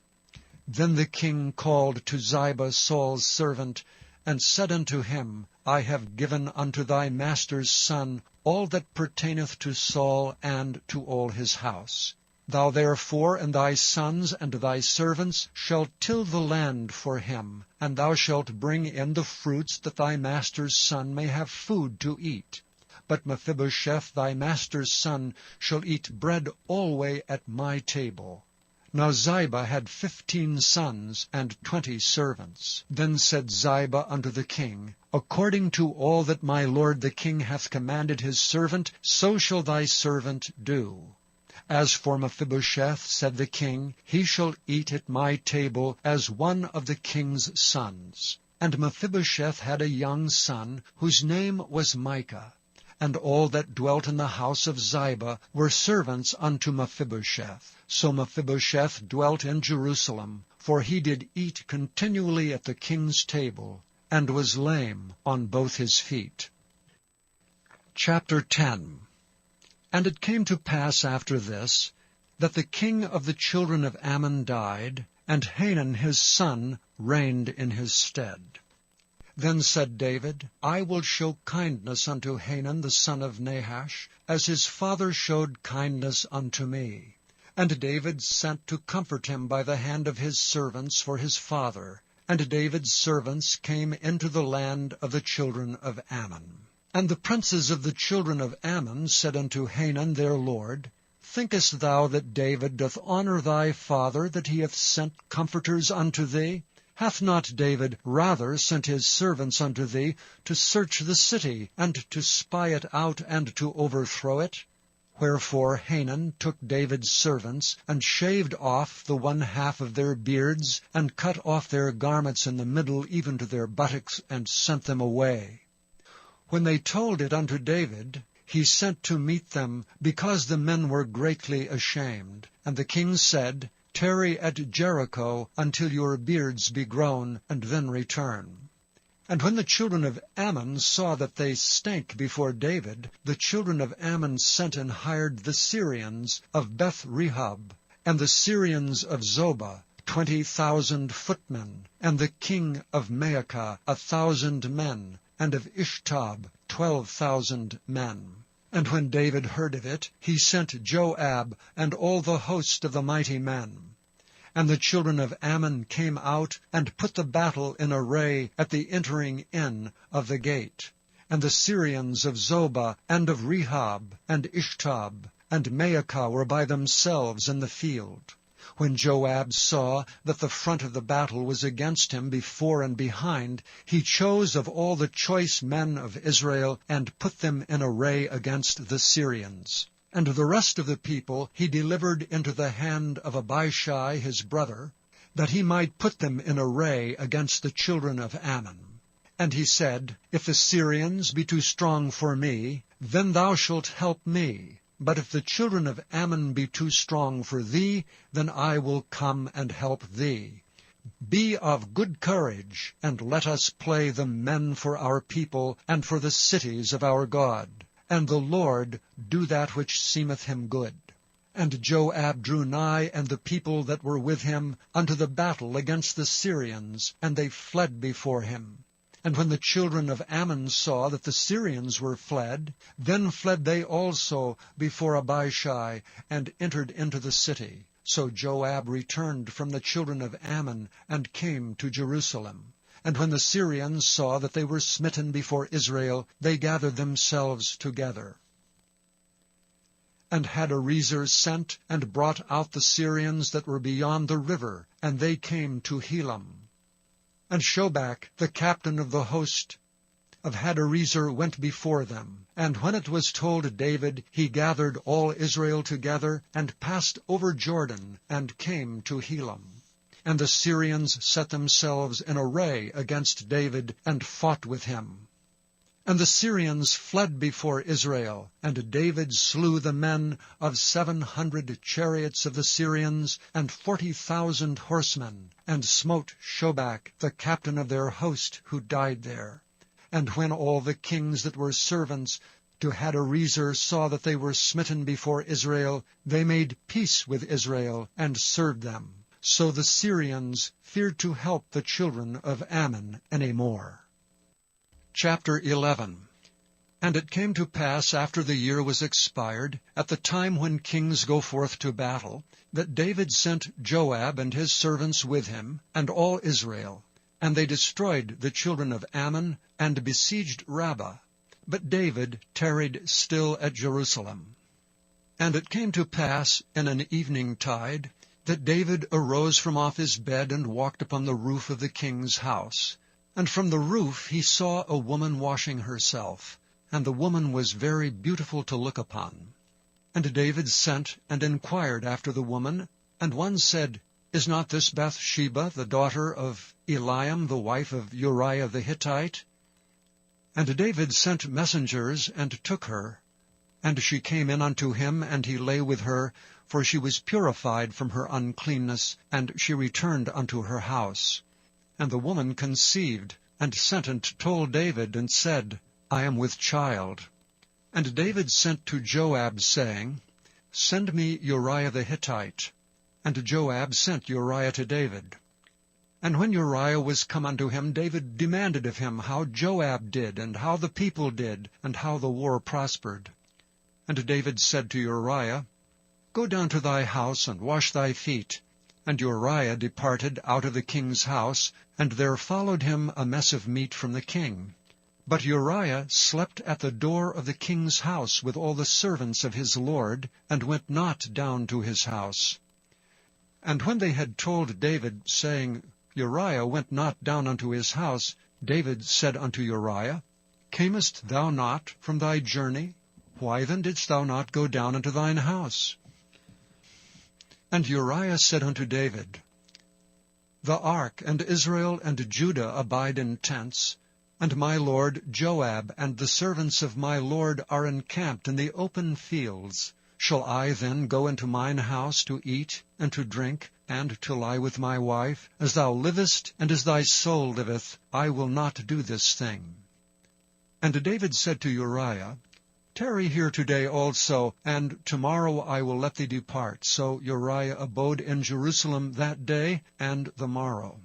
Then the king called to Ziba Saul's servant, and said unto him, I have given unto thy master's son all that pertaineth to Saul and to all his house. Thou therefore and thy sons and thy servants shall till the land for him, and thou shalt bring in the fruits, that thy master's son may have food to eat. But Mephibosheth thy master's son shall eat bread alway at my table. Now Ziba had 15 sons and 20 servants. Then said Ziba unto the king, According to all that my lord the king hath commanded his servant, so shall thy servant do. As for Mephibosheth, said the king, he shall eat at my table as one of the king's sons. And Mephibosheth had a young son, whose name was Micah. And all that dwelt in the house of Ziba were servants unto Mephibosheth. So Mephibosheth dwelt in Jerusalem, for he did eat continually at the king's table, and was lame on both his feet. Chapter 10. And it came to pass after this, that the king of the children of Ammon died, and Hanun his son reigned in his stead. Then said David, I will show kindness unto Hanun the son of Nahash, as his father showed kindness unto me. And David sent to comfort him by the hand of his servants for his father. And David's servants came into the land of the children of Ammon. And the princes of the children of Ammon said unto Hanun their lord, Thinkest thou that David doth honor thy father, that he hath sent comforters unto thee? Hath not David rather sent his servants unto thee to search the city, and to spy it out, and to overthrow it? Wherefore Hanun took David's servants, and shaved off the one half of their beards, and cut off their garments in the middle, even to their buttocks, and sent them away. When they told it unto David, he sent to meet them, because the men were greatly ashamed. And the king said, Tarry at Jericho until your beards be grown, and then return. And when the children of Ammon saw that they stank before David, the children of Ammon sent and hired the Syrians of Beth-rehob, and the Syrians of Zobah, 20,000 footmen, and the king of Maacah 1,000 men, and of Ishtab 12,000 men. And when David heard of it, he sent Joab and all the host of the mighty men. And the children of Ammon came out, and put the battle in array at the entering in of the gate. And the Syrians of Zobah, and of Rehob, and Ishtab, and Maacah were by themselves in the field. When Joab saw that the front of the battle was against him before and behind, he chose of all the choice men of Israel, and put them in array against the Syrians. And the rest of the people he delivered into the hand of Abishai his brother, that he might put them in array against the children of Ammon. And he said, If the Syrians be too strong for me, then thou shalt help me. But if the children of Ammon be too strong for thee, then I will come and help thee. Be of good courage, and let us play the men for our people, and for the cities of our God. And the Lord do that which seemeth him good. And Joab drew nigh, and the people that were with him, unto the battle against the Syrians, and they fled before him. And when the children of Ammon saw that the Syrians were fled, then fled they also before Abishai, and entered into the city. So Joab returned from the children of Ammon, and came to Jerusalem. And when the Syrians saw that they were smitten before Israel, they gathered themselves together. And Hadarezer sent and brought out the Syrians that were beyond the river, and they came to Helam. And Shobach, the captain of the host of Hadarezer, went before them. And when it was told David, he gathered all Israel together, and passed over Jordan, and came to Helam. And the Syrians set themselves in array against David, and fought with him. And the Syrians fled before Israel, and David slew the men of 700 chariots of the Syrians, and 40,000 horsemen, and smote Shobach, the captain of their host, who died there. And when all the kings that were servants to Hadarezer saw that they were smitten before Israel, they made peace with Israel, and served them. So the Syrians feared to help the children of Ammon any more. Chapter 11. And it came to pass, after the year was expired, at the time when kings go forth to battle, that David sent Joab and his servants with him, and all Israel. And they destroyed the children of Ammon, and besieged Rabbah. But David tarried still at Jerusalem. And it came to pass in an evening tide, that David arose from off his bed, and walked upon the roof of the king's house. And from the roof he saw a woman washing herself, and the woman was very beautiful to look upon. And David sent and inquired after the woman, and one said, Is not this Bathsheba, the daughter of Eliam, the wife of Uriah the Hittite? And David sent messengers, and took her. And she came in unto him, and he lay with her, for she was purified from her uncleanness, and she returned unto her house. And the woman conceived, and sent and told David, and said, I am with child. And David sent to Joab, saying, Send me Uriah the Hittite. And Joab sent Uriah to David. And when Uriah was come unto him, David demanded of him how Joab did, and how the people did, and how the war prospered. And David said to Uriah, Go down to thy house, and wash thy feet. And Uriah departed out of the king's house, and there followed him a mess of meat from the king. But Uriah slept at the door of the king's house with all the servants of his lord, and went not down to his house. And when they had told David, saying, Uriah went not down unto his house, David said unto Uriah, Camest thou not from thy journey? Why then didst thou not go down unto thine house? And Uriah said unto David, The ark and Israel and Judah abide in tents, and my lord Joab and the servants of my lord are encamped in the open fields. Shall I then go into mine house to eat and to drink, and to lie with my wife? As thou livest, and as thy soul liveth, I will not do this thing. And David said to Uriah, Tarry here today also, and tomorrow I will let thee depart. So Uriah abode in Jerusalem that day and the morrow.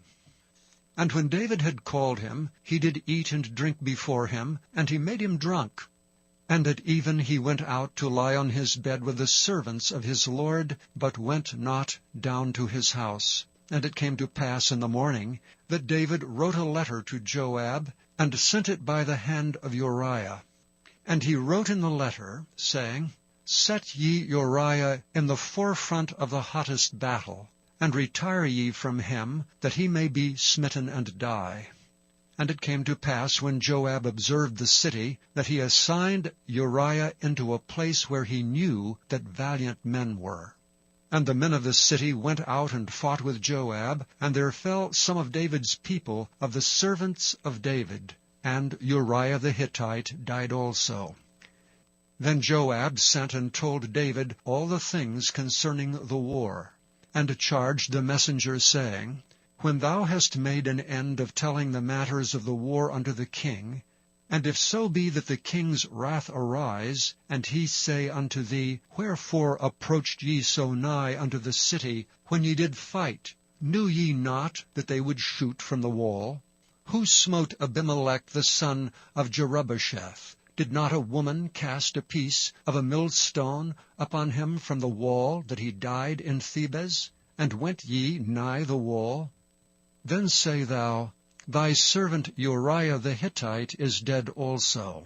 And when David had called him, he did eat and drink before him, and he made him drunk. And at even he went out to lie on his bed with the servants of his lord, but went not down to his house. And it came to pass in the morning that David wrote a letter to Joab, and sent it by the hand of Uriah. And he wrote in the letter, saying, Set ye Uriah in the forefront of the hottest battle, and retire ye from him, that he may be smitten and die. And it came to pass, when Joab observed the city, that he assigned Uriah into a place where he knew that valiant men were. And the men of the city went out and fought with Joab, and there fell some of David's people, of the servants of David, and Uriah the Hittite died also. Then Joab sent and told David all the things concerning the war, and charged the messenger, saying, When thou hast made an end of telling the matters of the war unto the king, and if so be that the king's wrath arise, and he say unto thee, Wherefore approached ye so nigh unto the city, when ye did fight? Knew ye not that they would shoot from the wall? Who smote Abimelech the son of Jerubbesheth? Did not a woman cast a piece of a millstone upon him from the wall, that he died in Thebez? And went ye nigh the wall? Then say thou, Thy servant Uriah the Hittite is dead also.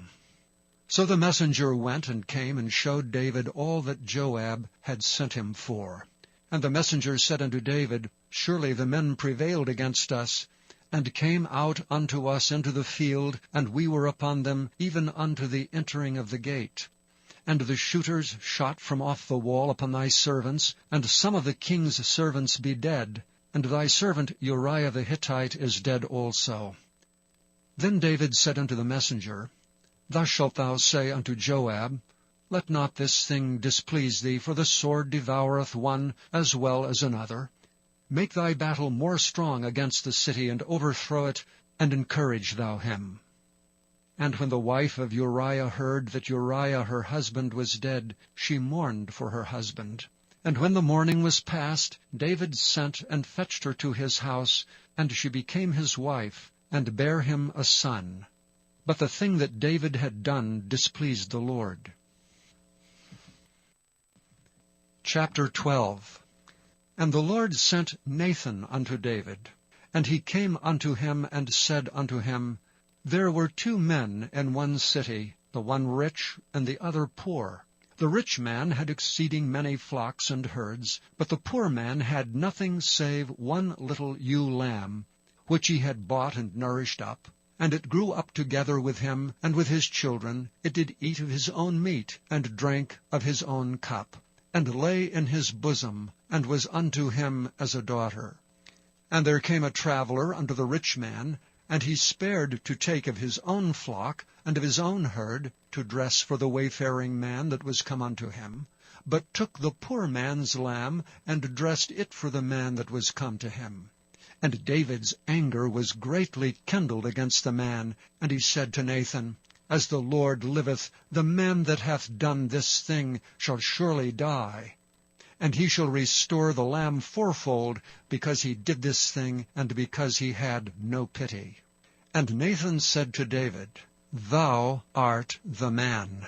So the messenger went and came and showed David all that Joab had sent him for. And the messenger said unto David, Surely the men prevailed against us, and came out unto us into the field, and we were upon them even unto the entering of the gate. And the shooters shot from off the wall upon thy servants, and some of the king's servants be dead, and thy servant Uriah the Hittite is dead also. Then David said unto the messenger, Thus shalt thou say unto Joab, Let not this thing displease thee, for the sword devoureth one as well as another. Make thy battle more strong against the city, and overthrow it, and encourage thou him. And when the wife of Uriah heard that Uriah her husband was dead, she mourned for her husband. And when the mourning was past, David sent and fetched her to his house, and she became his wife, and bare him a son. But the thing that David had done displeased the Lord. Chapter 12. And the Lord sent Nathan unto David. And he came unto him, and said unto him, There were 2 men in one city, the one rich, and the other poor. The rich man had exceeding many flocks and herds, but the poor man had nothing save one little ewe lamb, which he had bought and nourished up. And it grew up together with him, and with his children. It did eat of his own meat, and drank of his own cup, and lay in his bosom, and was unto him as a daughter. And there came a traveller unto the rich man, and he spared to take of his own flock and of his own herd, to dress for the wayfaring man that was come unto him, but took the poor man's lamb, and dressed it for the man that was come to him. And David's anger was greatly kindled against the man, and he said to Nathan, As the Lord liveth, the man that hath done this thing shall surely die. and he shall restore the lamb fourfold, because he did this thing, and because he had no pity. And Nathan said to David, Thou art the man.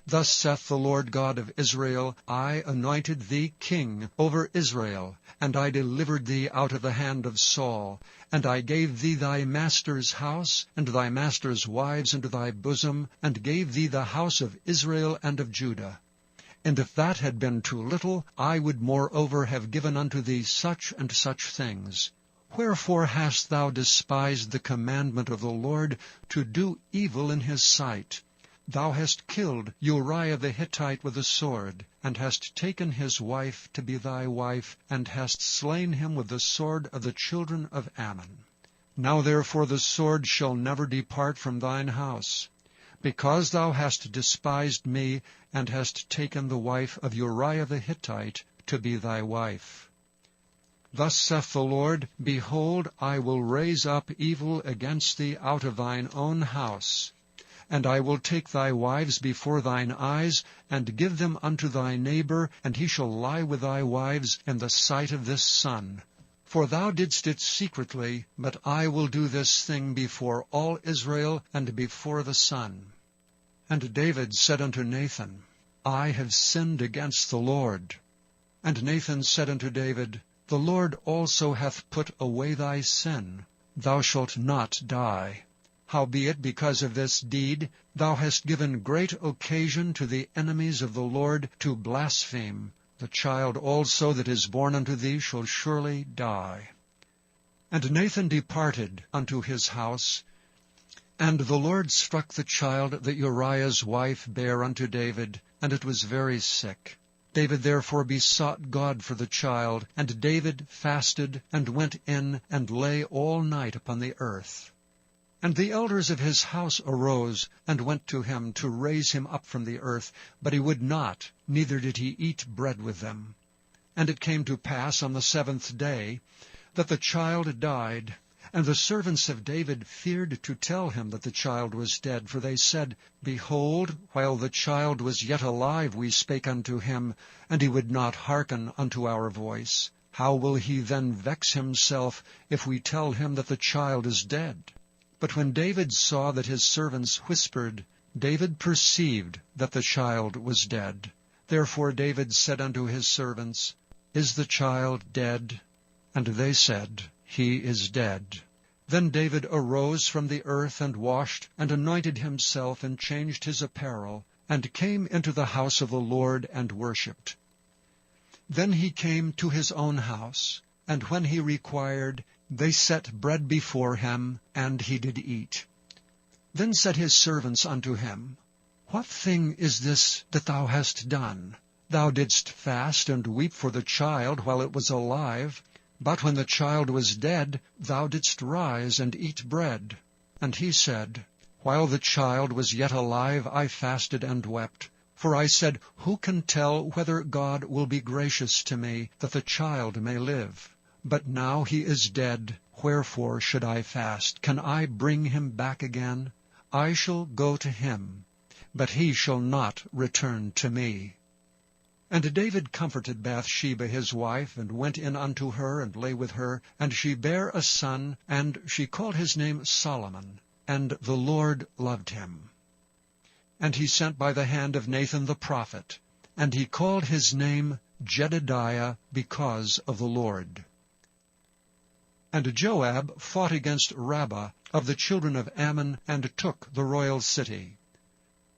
Thus saith the Lord God of Israel, I anointed thee king over Israel, and I delivered thee out of the hand of Saul, and I gave thee thy master's house, and thy master's wives into thy bosom, and gave thee the house of Israel and of Judah. And if that had been too little, I would moreover have given unto thee such and such things. Wherefore hast thou despised the commandment of the Lord, to do evil in his sight? Thou hast killed Uriah the Hittite with a sword, and hast taken his wife to be thy wife, and hast slain him with the sword of the children of Ammon. Now therefore the sword shall never depart from thine house, because thou hast despised me, and hast taken the wife of Uriah the Hittite to be thy wife. Thus saith the Lord, Behold, I will raise up evil against thee out of thine own house, and I will take thy wives before thine eyes, and give them unto thy neighbor, and he shall lie with thy wives in the sight of this sun. For thou didst it secretly, but I will do this thing before all Israel, and before the sun. And David said unto Nathan, I have sinned against the Lord. And Nathan said unto David, The Lord also hath put away thy sin. Thou shalt not die. Howbeit, because of this deed, thou hast given great occasion to the enemies of the Lord to blaspheme. The child also that is born unto thee shall surely die. And Nathan departed unto his house, and the Lord struck the child that Uriah's wife bare unto David, and it was very sick. David therefore besought God for the child, and David fasted, and went in, and lay all night upon the earth. And the elders of his house arose, and went to him to raise him up from the earth, but he would not, neither did he eat bread with them. And it came to pass on the 7th day, that the child died, and the servants of David feared to tell him that the child was dead, for they said, Behold, while the child was yet alive we spake unto him, and he would not hearken unto our voice. How will he then vex himself, if we tell him that the child is dead? But when David saw that his servants whispered, David perceived that the child was dead. Therefore David said unto his servants, Is the child dead? And they said, He is dead. Then David arose from the earth, and washed, and anointed himself, and changed his apparel, and came into the house of the Lord, and worshipped. Then he came to his own house, and when he required, they set bread before him, and he did eat. Then said his servants unto him, What thing is this that thou hast done? Thou didst fast and weep for the child while it was alive, but when the child was dead, thou didst rise and eat bread. And he said, While the child was yet alive, I fasted and wept. For I said, Who can tell whether God will be gracious to me, that the child may live? But now he is dead, wherefore should I fast? Can I bring him back again? I shall go to him, but he shall not return to me. And David comforted Bathsheba his wife, and went in unto her, and lay with her. And she bare a son, and she called his name Solomon. And the Lord loved him. And he sent by the hand of Nathan the prophet, and he called his name Jedidiah, because of the Lord. And Joab fought against Rabbah of the children of Ammon, and took the royal city.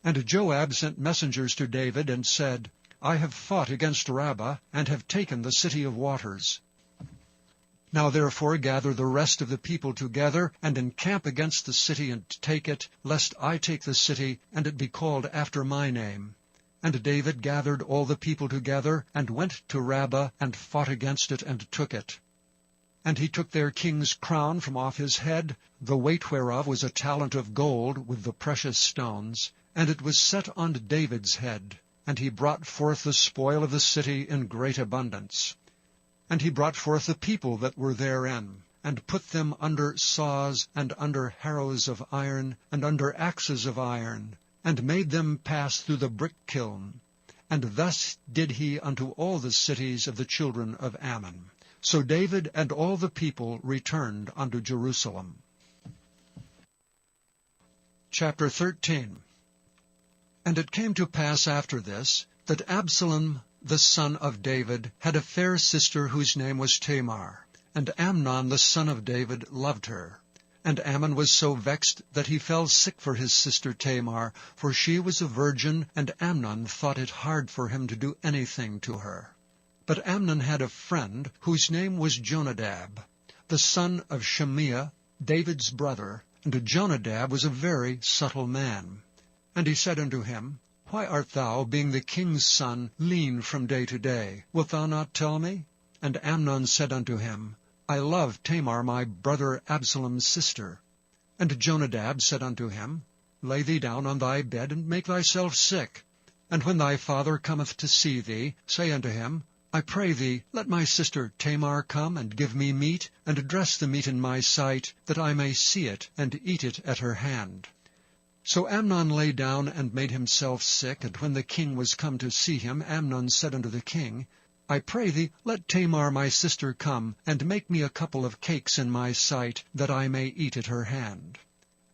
And Joab sent messengers to David, and said, I have fought against Rabbah, and have taken the city of waters. Now therefore gather the rest of the people together, and encamp against the city, and take it, lest I take the city, and it be called after my name. And David gathered all the people together, and went to Rabbah, and fought against it, and took it. And he took their king's crown from off his head, the weight whereof was a talent of gold with the precious stones, and it was set on David's head. And he brought forth the spoil of the city in great abundance. And he brought forth the people that were therein, and put them under saws, and under harrows of iron, and under axes of iron, and made them pass through the brick kiln. And thus did he unto all the cities of the children of Ammon. So David and all the people returned unto Jerusalem. Chapter 13. And it came to pass after this, that Absalom the son of David had a fair sister whose name was Tamar. And Amnon the son of David loved her. And Ammon was so vexed that he fell sick for his sister Tamar, for she was a virgin, and Amnon thought it hard for him to do anything to her. But Amnon had a friend whose name was Jonadab, the son of Shimea, David's brother, and Jonadab was a very subtle man. And he said unto him, Why art thou, being the king's son, lean from day to day? Wilt thou not tell me? And Amnon said unto him, I love Tamar my brother Absalom's sister. And Jonadab said unto him, Lay thee down on thy bed, and make thyself sick. And when thy father cometh to see thee, say unto him, I pray thee, let my sister Tamar come and give me meat, and dress the meat in my sight, that I may see it, and eat it at her hand. So Amnon lay down and made himself sick, and when the king was come to see him, Amnon said unto the king, I pray thee, let Tamar my sister come, and make me a couple of cakes in my sight, that I may eat at her hand.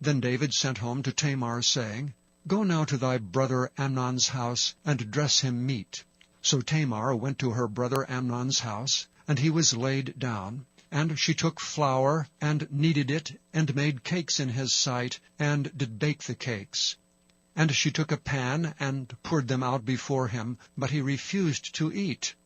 Then David sent home to Tamar, saying, Go now to thy brother Amnon's house, and dress him meat. So Tamar went to her brother Amnon's house, and he was laid down. And she took flour, and kneaded it, and made cakes in his sight, and did bake the cakes. And she took a pan, and poured them out before him, but he refused to eat.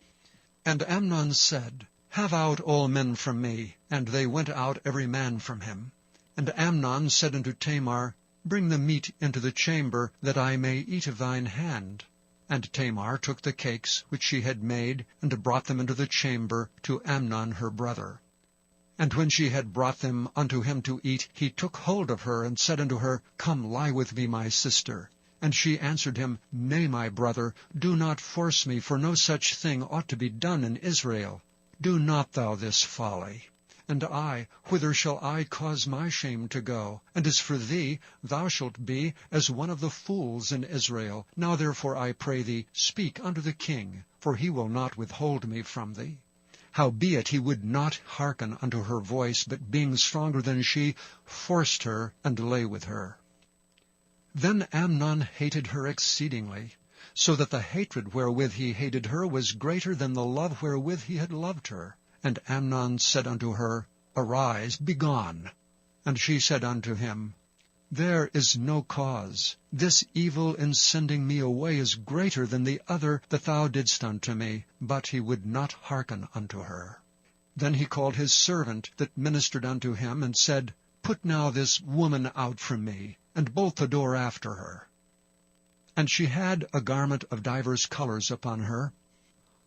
And Amnon said, Have out all men from me. And they went out every man from him. And Amnon said unto Tamar, Bring the meat into the chamber, that I may eat of thine hand. And Tamar took the cakes which she had made, and brought them into the chamber to Amnon her brother. And when she had brought them unto him to eat, he took hold of her, and said unto her, Come lie with me, my sister. And she answered him, Nay, my brother, do not force me, for no such thing ought to be done in Israel. Do not thou this folly. And I, whither shall I cause my shame to go? And as for thee, thou shalt be as one of the fools in Israel. Now therefore I pray thee, speak unto the king, for he will not withhold me from thee. Howbeit he would not hearken unto her voice, but being stronger than she, forced her, and lay with her. Then Amnon hated her exceedingly, so that the hatred wherewith he hated her was greater than the love wherewith he had loved her. And Amnon said unto her, Arise, begone. And she said unto him, There is no cause. This evil in sending me away is greater than the other that thou didst unto me. But he would not hearken unto her. Then he called his servant that ministered unto him, and said, Put now this woman out from me, and bolt the door after her. And she had a garment of divers colors upon her,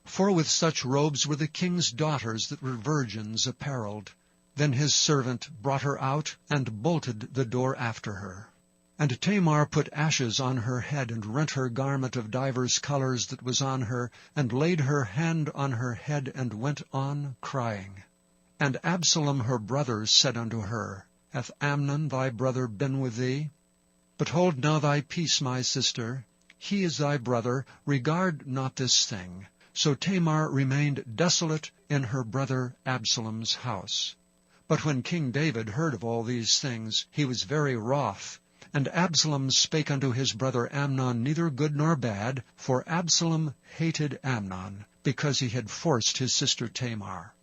for with such robes were the king's daughters that were virgins apparelled. Then his servant brought her out, and bolted the door after her. And Tamar put ashes on her head, and rent her garment of divers colors that was on her, and laid her hand on her head, and went on crying. And Absalom her brother said unto her, Hath Amnon thy brother been with thee? But hold now thy peace, my sister. He is thy brother, regard not this thing. So Tamar remained desolate in her brother Absalom's house. But when King David heard of all these things, he was very wroth. And Absalom spake unto his brother Amnon neither good nor bad, for Absalom hated Amnon, because he had forced his sister Tamar.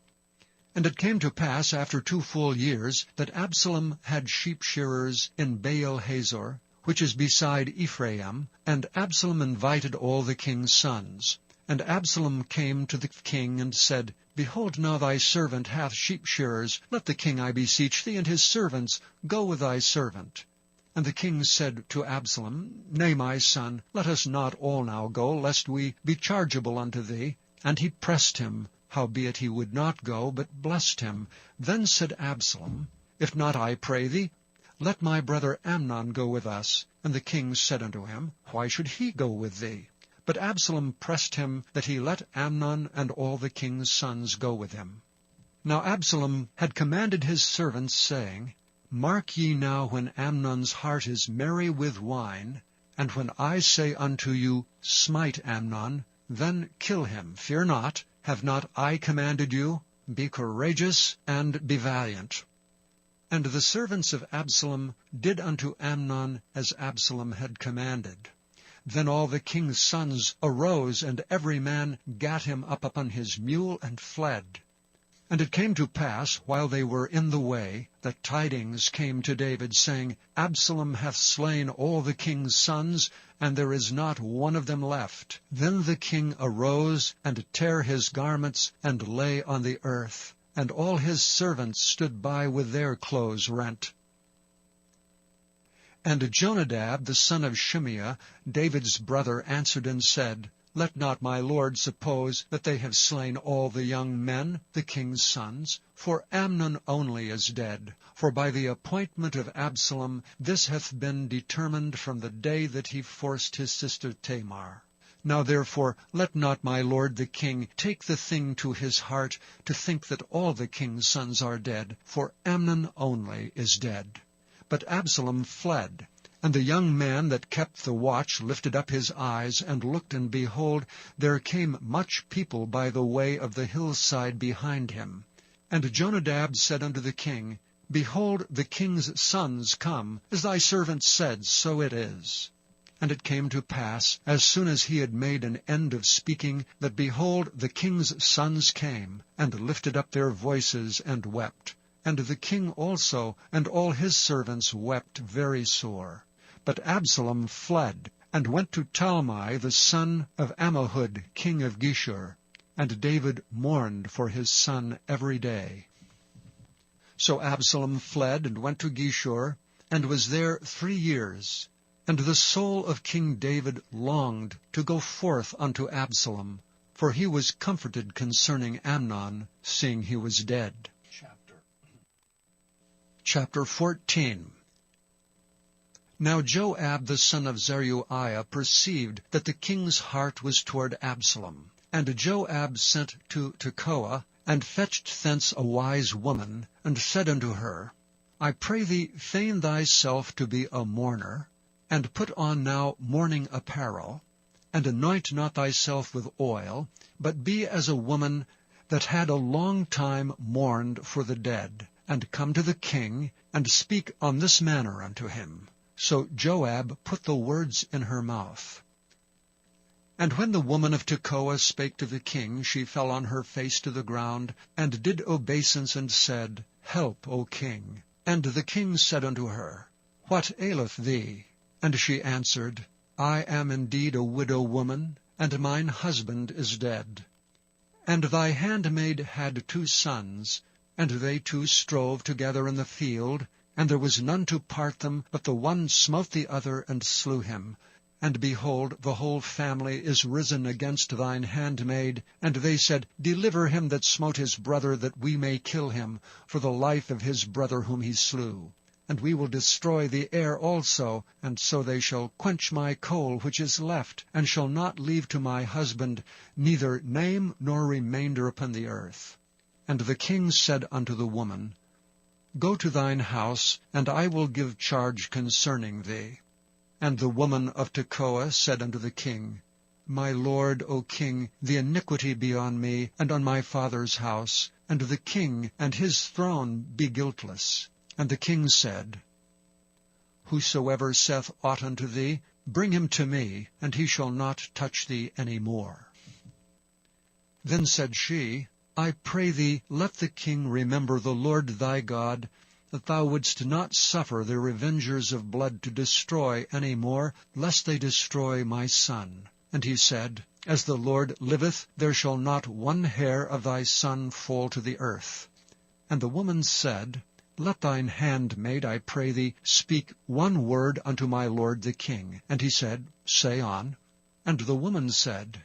And it came to pass after 2 full years, that Absalom had sheep-shearers in Baal-hazor, which is beside Ephraim, and Absalom invited all the king's sons. And Absalom came to the king, and said, Behold, now thy servant hath sheep-shearers. Let the king, I beseech thee, and his servants go with thy servant. And the king said to Absalom, Nay, my son, let us not all now go, lest we be chargeable unto thee. And he pressed him, howbeit he would not go, but blessed him. Then said Absalom, If not, I pray thee, let my brother Amnon go with us. And the king said unto him, Why should he go with thee? But Absalom pressed him that he let Amnon and all the king's sons go with him. Now Absalom had commanded his servants, saying, Mark ye now when Amnon's heart is merry with wine, And when I say unto you, Smite Amnon, then kill him. Fear not. Have not I commanded you? Be courageous and be valiant. And the servants of Absalom did unto Amnon as Absalom had commanded. Then all the king's sons arose, and every man gat him up upon his mule, and fled. And it came to pass, while they were in the way, that tidings came to David, saying, Absalom hath slain all the king's sons, and there is not one of them left. Then the king arose, and tare his garments, and lay on the earth. And all his servants stood by with their clothes rent. And Jonadab the son of Shimeah, David's brother, answered and said, Let not my lord suppose that they have slain all the young men, the king's sons, for Amnon only is dead. For by the appointment of Absalom this hath been determined from the day that he forced his sister Tamar. Now therefore let not my lord the king take the thing to his heart to think that all the king's sons are dead, for Amnon only is dead. But Absalom fled. And the young man that kept the watch lifted up his eyes, and looked, and behold, there came much people by the way of the hillside behind him. And Jonadab said unto the king, Behold, the king's sons come, as thy servant said, so it is. And it came to pass, as soon as he had made an end of speaking, that, behold, the king's sons came, and lifted up their voices, and wept. And the king also and all his servants wept very sore. But Absalom fled, and went to Talmai the son of Ammihud, king of Geshur. And David mourned for his son every day. So Absalom fled, and went to Geshur, and was there 3 years. And the soul of King David longed to go forth unto Absalom, for he was comforted concerning Amnon, seeing he was dead. Chapter 14. Now Joab the son of Zeruiah perceived that the king's heart was toward Absalom. And Joab sent to Tekoa, and fetched thence a wise woman, and said unto her, I pray thee, feign thyself to be a mourner, and put on now mourning apparel, and anoint not thyself with oil, but be as a woman that had a long time mourned for the dead, and come to the king, and speak on this manner unto him. So Joab put the words in her mouth. And when the woman of Tekoa spake to the king, she fell on her face to the ground, and did obeisance, and said, Help, O king. And the king said unto her, What aileth thee? And she answered, I am indeed a widow woman, and mine husband is dead. And thy handmaid had 2 sons, and they 2 strove together in the field, and there was none to part them, but the one smote the other, and slew him. And behold, the whole family is risen against thine handmaid. And they said, Deliver him that smote his brother, that we may kill him, for the life of his brother whom he slew. And we will destroy the heir also, and so they shall quench my coal which is left, and shall not leave to my husband neither name nor remainder upon the earth. And the king said unto the woman, Go to thine house, and I will give charge concerning thee. And the woman of Tekoa said unto the king, My lord, O king, the iniquity be on me, and on my father's house, and the king and his throne be guiltless. And the king said, Whosoever saith aught unto thee, bring him to me, and he shall not touch thee any more. Then said she, I pray thee, let the king remember the Lord thy God, that thou wouldst not suffer the revengers of blood to destroy any more, lest they destroy my son. And he said, As the Lord liveth, there shall not one hair of thy son fall to the earth. And the woman said, Let thine handmaid, I pray thee, speak one word unto my lord the king. And he said, Say on. And the woman said,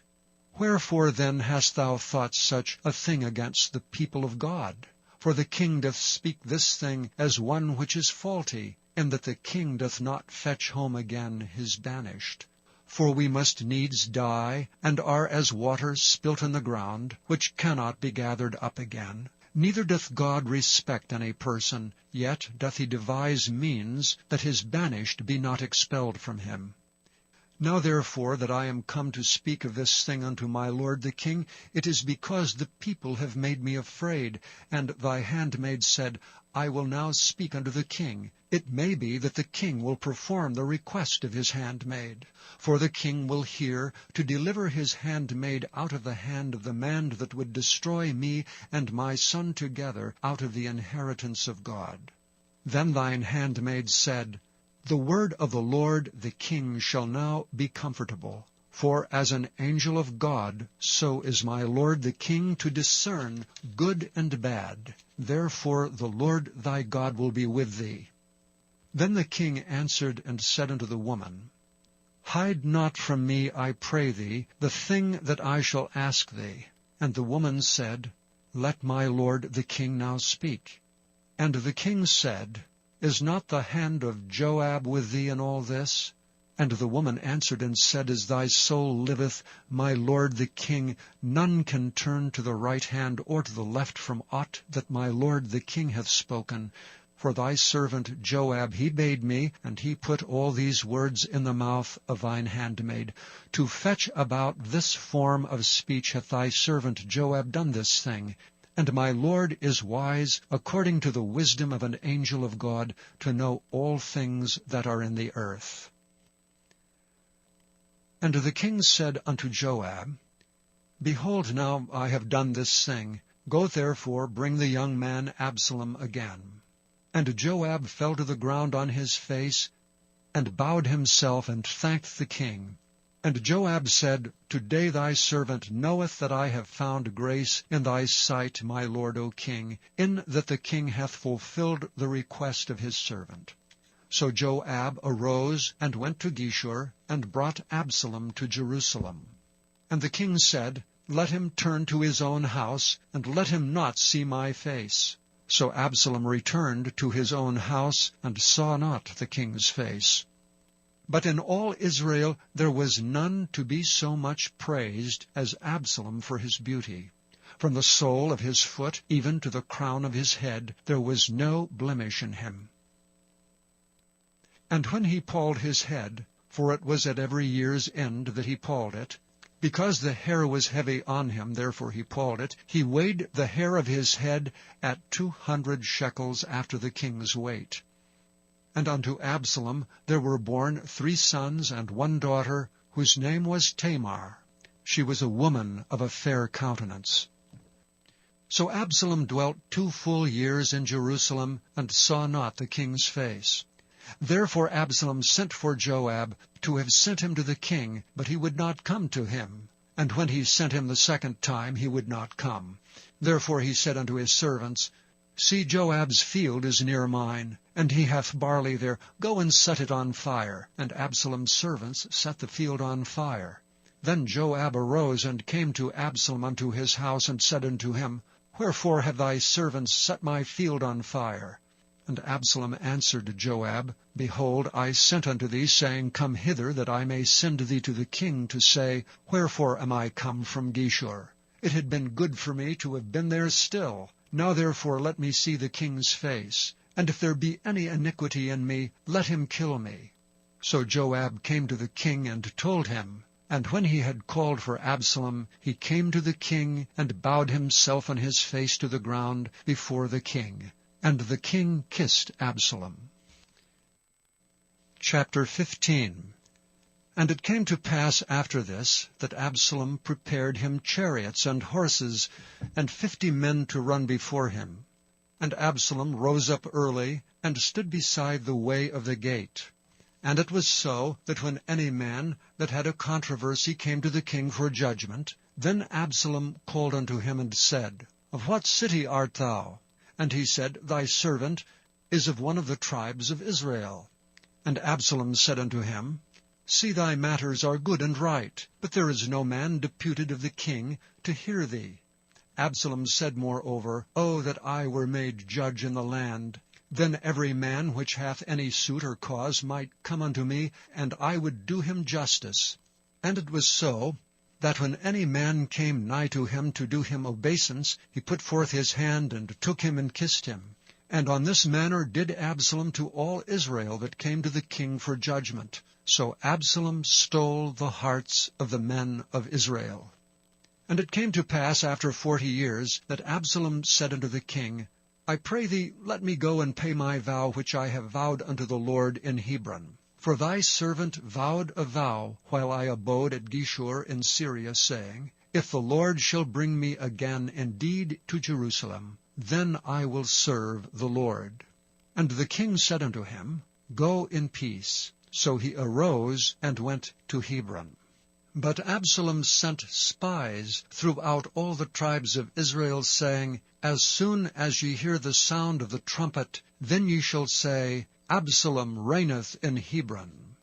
Wherefore then hast thou thought such a thing against the people of God? For the king doth speak this thing as one which is faulty, in that the king doth not fetch home again his banished. For we must needs die, and are as water spilt in the ground, which cannot be gathered up again. Neither doth God respect any person, yet doth he devise means that his banished be not expelled from him. Now therefore that I am come to speak of this thing unto my lord the king, it is because the people have made me afraid. And thy handmaid said, I will now speak unto the king. It may be that the king will perform the request of his handmaid. For the king will hear, to deliver his handmaid out of the hand of the man that would destroy me and my son together out of the inheritance of God. Then thine handmaid said, The word of the Lord the king shall now be comfortable. For as an angel of God, so is my lord the king to discern good and bad. Therefore the Lord thy God will be with thee. Then the king answered and said unto the woman, Hide not from me, I pray thee, the thing that I shall ask thee. And the woman said, Let my lord the king now speak. And the king said, Is not the hand of Joab with thee in all this? And the woman answered and said, As thy soul liveth, my lord the king, none can turn to the right hand or to the left from aught that my lord the king hath spoken. For thy servant Joab he bade me, and he put all these words in the mouth of thine handmaid. To fetch about this form of speech hath thy servant Joab done this thing. And my lord is wise, according to the wisdom of an angel of God, to know all things that are in the earth. And the king said unto Joab, Behold, now I have done this thing. Go therefore, bring the young man Absalom again. And Joab fell to the ground on his face, and bowed himself, and thanked the king. And Joab said, Today thy servant knoweth that I have found grace in thy sight, my lord, O king, in that the king hath fulfilled the request of his servant. So Joab arose and went to Geshur, and brought Absalom to Jerusalem. And the king said, Let him turn to his own house, and let him not see my face. So Absalom returned to his own house, and saw not the king's face. But in all Israel there was none to be so much praised as Absalom for his beauty. From the sole of his foot even to the crown of his head there was no blemish in him. And when he palled his head, for it was at every year's end that he palled it, because the hair was heavy on him, therefore he palled it, he weighed the hair of his head at 200 shekels after the king's weight. And unto Absalom there were born 3 sons and 1 daughter, whose name was Tamar. She was a woman of a fair countenance. So Absalom dwelt 2 full years in Jerusalem, and saw not the king's face. Therefore Absalom sent for Joab to have sent him to the king, but he would not come to him. And when he sent him the 2nd time, he would not come. Therefore he said unto his servants, See, Joab's field is near mine, and he hath barley there. Go and set it on fire. And Absalom's servants set the field on fire. Then Joab arose and came to Absalom unto his house, and said unto him, Wherefore have thy servants set my field on fire? And Absalom answered Joab, Behold, I sent unto thee, saying, Come hither, that I may send thee to the king, to say, Wherefore am I come from Geshur? It had been good for me to have been there still. Now therefore let me see the king's face, and if there be any iniquity in me, let him kill me. So Joab came to the king and told him. And when he had called for Absalom, he came to the king, and bowed himself on his face to the ground before the king. And the king kissed Absalom. Chapter 15. And it came to pass after this, that Absalom prepared him chariots and horses, and 50 men to run before him. And Absalom rose up early, and stood beside the way of the gate. And it was so, that when any man that had a controversy came to the king for judgment, then Absalom called unto him, and said, Of what city art thou? And he said, Thy servant is of one of the tribes of Israel. And Absalom said unto him, See, thy matters are good and right, but there is no man deputed of the king to hear thee. Absalom said moreover, O that I were made judge in the land! Then every man which hath any suit or cause might come unto me, and I would do him justice. And it was so, that when any man came nigh to him to do him obeisance, he put forth his hand, and took him and kissed him. And on this manner did Absalom to all Israel that came to the king for judgment. So Absalom stole the hearts of the men of Israel. And it came to pass after 40 years, that Absalom said unto the king, I pray thee, let me go and pay my vow which I have vowed unto the Lord in Hebron. For thy servant vowed a vow while I abode at Geshur in Syria, saying, If the Lord shall bring me again indeed to Jerusalem, then I will serve the Lord. And the king said unto him, Go in peace. So he arose and went to Hebron. But Absalom sent spies throughout all the tribes of Israel, saying, As soon as ye hear the sound of the trumpet, then ye shall say, Absalom reigneth in Hebron.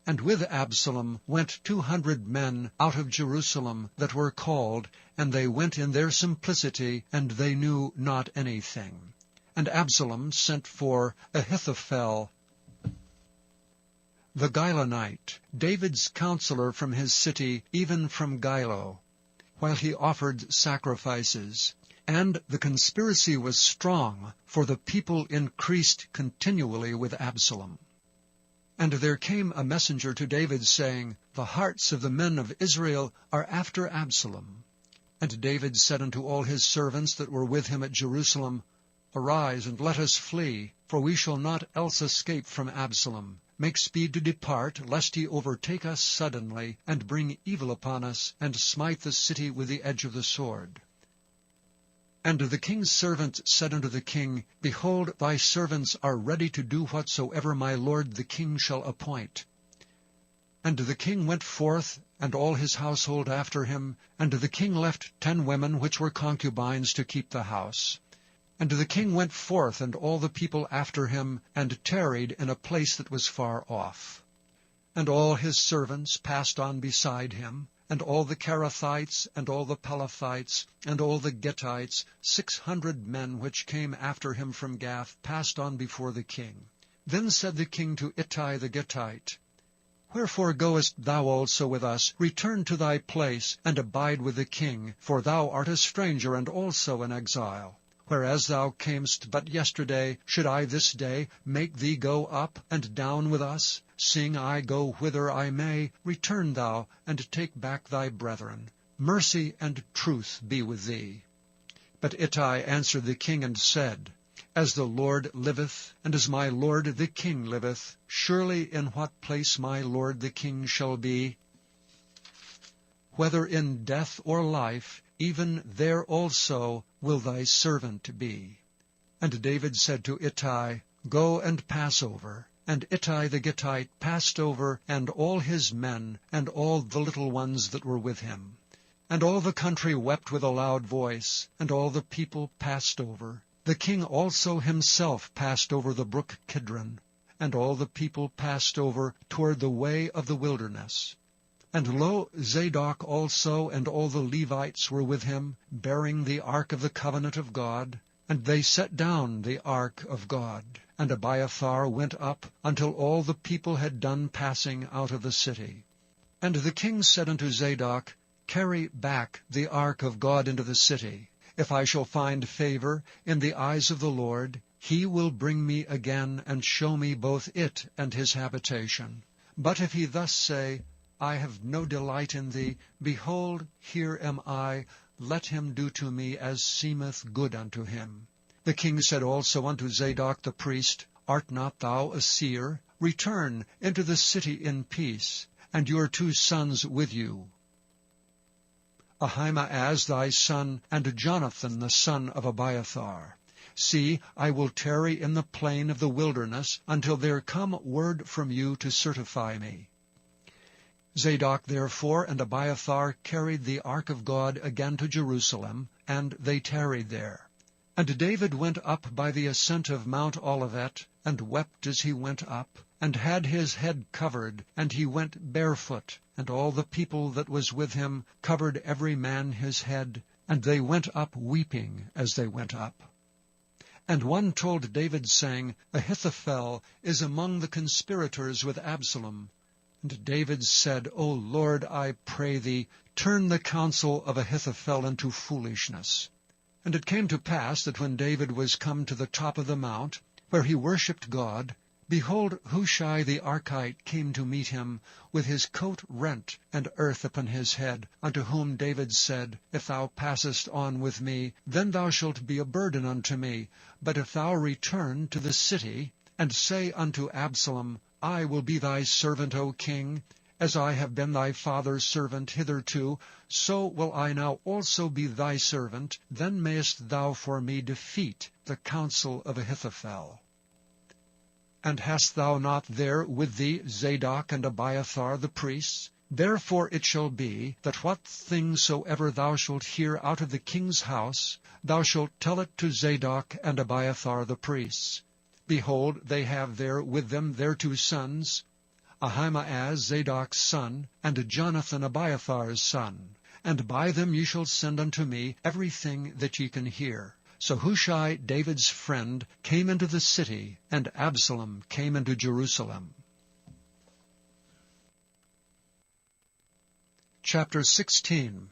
And with Absalom went 200 men out of Jerusalem that were called, and they went in their simplicity, and they knew not anything. And Absalom sent for Ahithophel the Gilonite, David's counselor from his city, even from Gilo, while he offered sacrifices. And the conspiracy was strong, for the people increased continually with Absalom. And there came a messenger to David, saying, The hearts of the men of Israel are after Absalom. And David said unto all his servants that were with him at Jerusalem, Arise, and let us flee, for we shall not else escape from Absalom. Make speed to depart, lest he overtake us suddenly, and bring evil upon us, and smite the city with the edge of the sword. And the king's servant said unto the king, Behold, thy servants are ready to do whatsoever my lord the king shall appoint. And the king went forth, and all his household after him, and the king left 10 women which were concubines to keep the house. And the king went forth, and all the people after him, and tarried in a place that was far off. And all his servants passed on beside him, and all the Cherethites, and all the Pelethites, and all the Gittites, 600 men which came after him from Gath, passed on before the king. Then said the king to Ittai the Gittite, Wherefore goest thou also with us? Return to thy place, and abide with the king, for thou art a stranger, and also an exile. Whereas thou camest but yesterday, should I this day make thee go up and down with us? Seeing I go whither I may, return thou, and take back thy brethren. Mercy and truth be with thee. But Ittai answered the king and said, As the Lord liveth, and as my lord the king liveth, surely in what place my lord the king shall be, whether in death or life, even there also will thy servant be. And David said to Ittai, Go and pass over. And Ittai the Gittite passed over, and all his men, and all the little ones that were with him. And all the country wept with a loud voice, and all the people passed over. The king also himself passed over the brook Kidron, and all the people passed over toward the way of the wilderness. And lo, Zadok also and all the Levites were with him, bearing the ark of the covenant of God. And they set down the ark of God. And Abiathar went up until all the people had done passing out of the city. And the king said unto Zadok, Carry back the ark of God into the city. If I shall find favor in the eyes of the Lord, he will bring me again, and show me both it and his habitation. But if he thus say, I have no delight in thee, behold, here am I, let him do to me as seemeth good unto him. The king said also unto Zadok the priest, Art not thou a seer? Return into the city in peace, and your 2 sons with you, Ahimaaz thy son, and Jonathan the son of Abiathar. See, I will tarry in the plain of the wilderness, until there come word from you to certify me. Zadok therefore and Abiathar carried the ark of God again to Jerusalem, and they tarried there. And David went up by the ascent of Mount Olivet, and wept as he went up, and had his head covered, and he went barefoot, and all the people that was with him covered every man his head, and they went up weeping as they went up. And one told David, saying, Ahithophel is among the conspirators with Absalom. And David said, O Lord, I pray thee, turn the counsel of Ahithophel into foolishness. And it came to pass that when David was come to the top of the mount, where he worshipped God, Behold, Hushai the Archite came to meet him, with his coat rent, and earth upon his head, unto whom David said, If thou passest on with me, then thou shalt be a burden unto me. But if thou return to the city, and say unto Absalom, I will be thy servant, O king, as I have been thy father's servant hitherto, so will I now also be thy servant, then mayest thou for me defeat the counsel of Ahithophel. And hast thou not there with thee Zadok and Abiathar the priests? Therefore it shall be, that what thing soever thou shalt hear out of the king's house, thou shalt tell it to Zadok and Abiathar the priests. Behold, they have there with them their 2 sons, Ahimaaz Zadok's son, and Jonathan Abiathar's son. And by them ye shall send unto me everything that ye can hear. So Hushai, David's friend, came into the city, and Absalom came into Jerusalem. Chapter 16.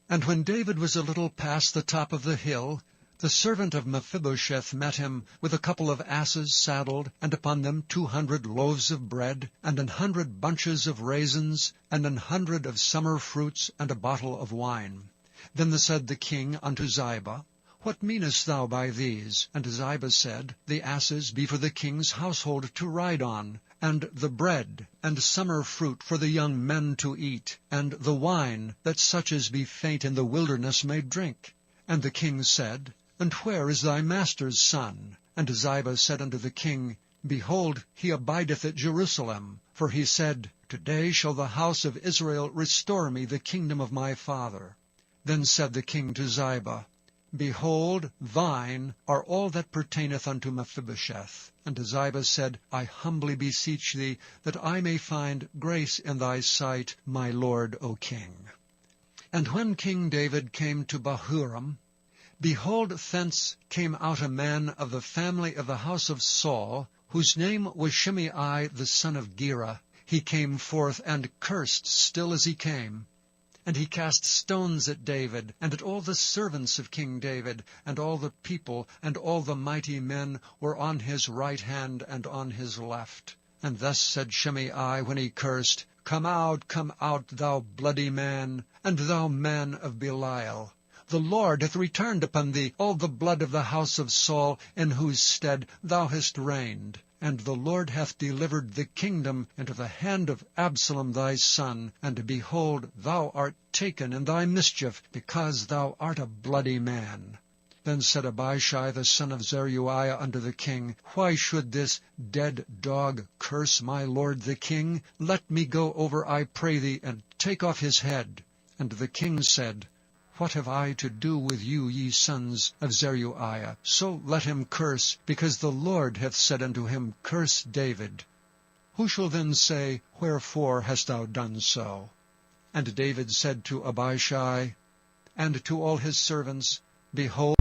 And when David was a little past the top of the hill, the servant of Mephibosheth met him with a couple of asses saddled, and upon them 200 loaves of bread, and 100 bunches of raisins, and 100 of summer fruits, and a bottle of wine. Then said the king unto Ziba, What meanest thou by these? And Ziba said, The asses be for the king's household to ride on, and the bread and summer fruit for the young men to eat, and the wine, that such as be faint in the wilderness may drink. And the king said, And where is thy master's son? And Ziba said unto the king, Behold, he abideth at Jerusalem. For he said, Today shall the house of Israel restore me the kingdom of my father. Then said the king to Ziba, Behold, thine are all that pertaineth unto Mephibosheth. And Ziba said, I humbly beseech thee, that I may find grace in thy sight, my lord, O king. And when King David came to Bahurim, behold, thence came out a man of the family of the house of Saul, whose name was Shimei the son of Gera. He came forth, and cursed still as he came. And he cast stones at David, and at all the servants of King David, and all the people, and all the mighty men were on his right hand and on his left. And thus said Shimei when he cursed, Come out, thou bloody man, and thou man of Belial. The Lord hath returned upon thee all the blood of the house of Saul, in whose stead thou hast reigned. And the Lord hath delivered the kingdom into the hand of Absalom thy son. And behold, thou art taken in thy mischief, because thou art a bloody man. Then said Abishai the son of Zeruiah unto the king, Why should this dead dog curse my lord the king? Let me go over, I pray thee, and take off his head. And the king said, What have I to do with you, ye sons of Zeruiah? So let him curse, because the Lord hath said unto him, Curse David. Who shall then say, Wherefore hast thou done so? And David said to Abishai and to all his servants, Behold,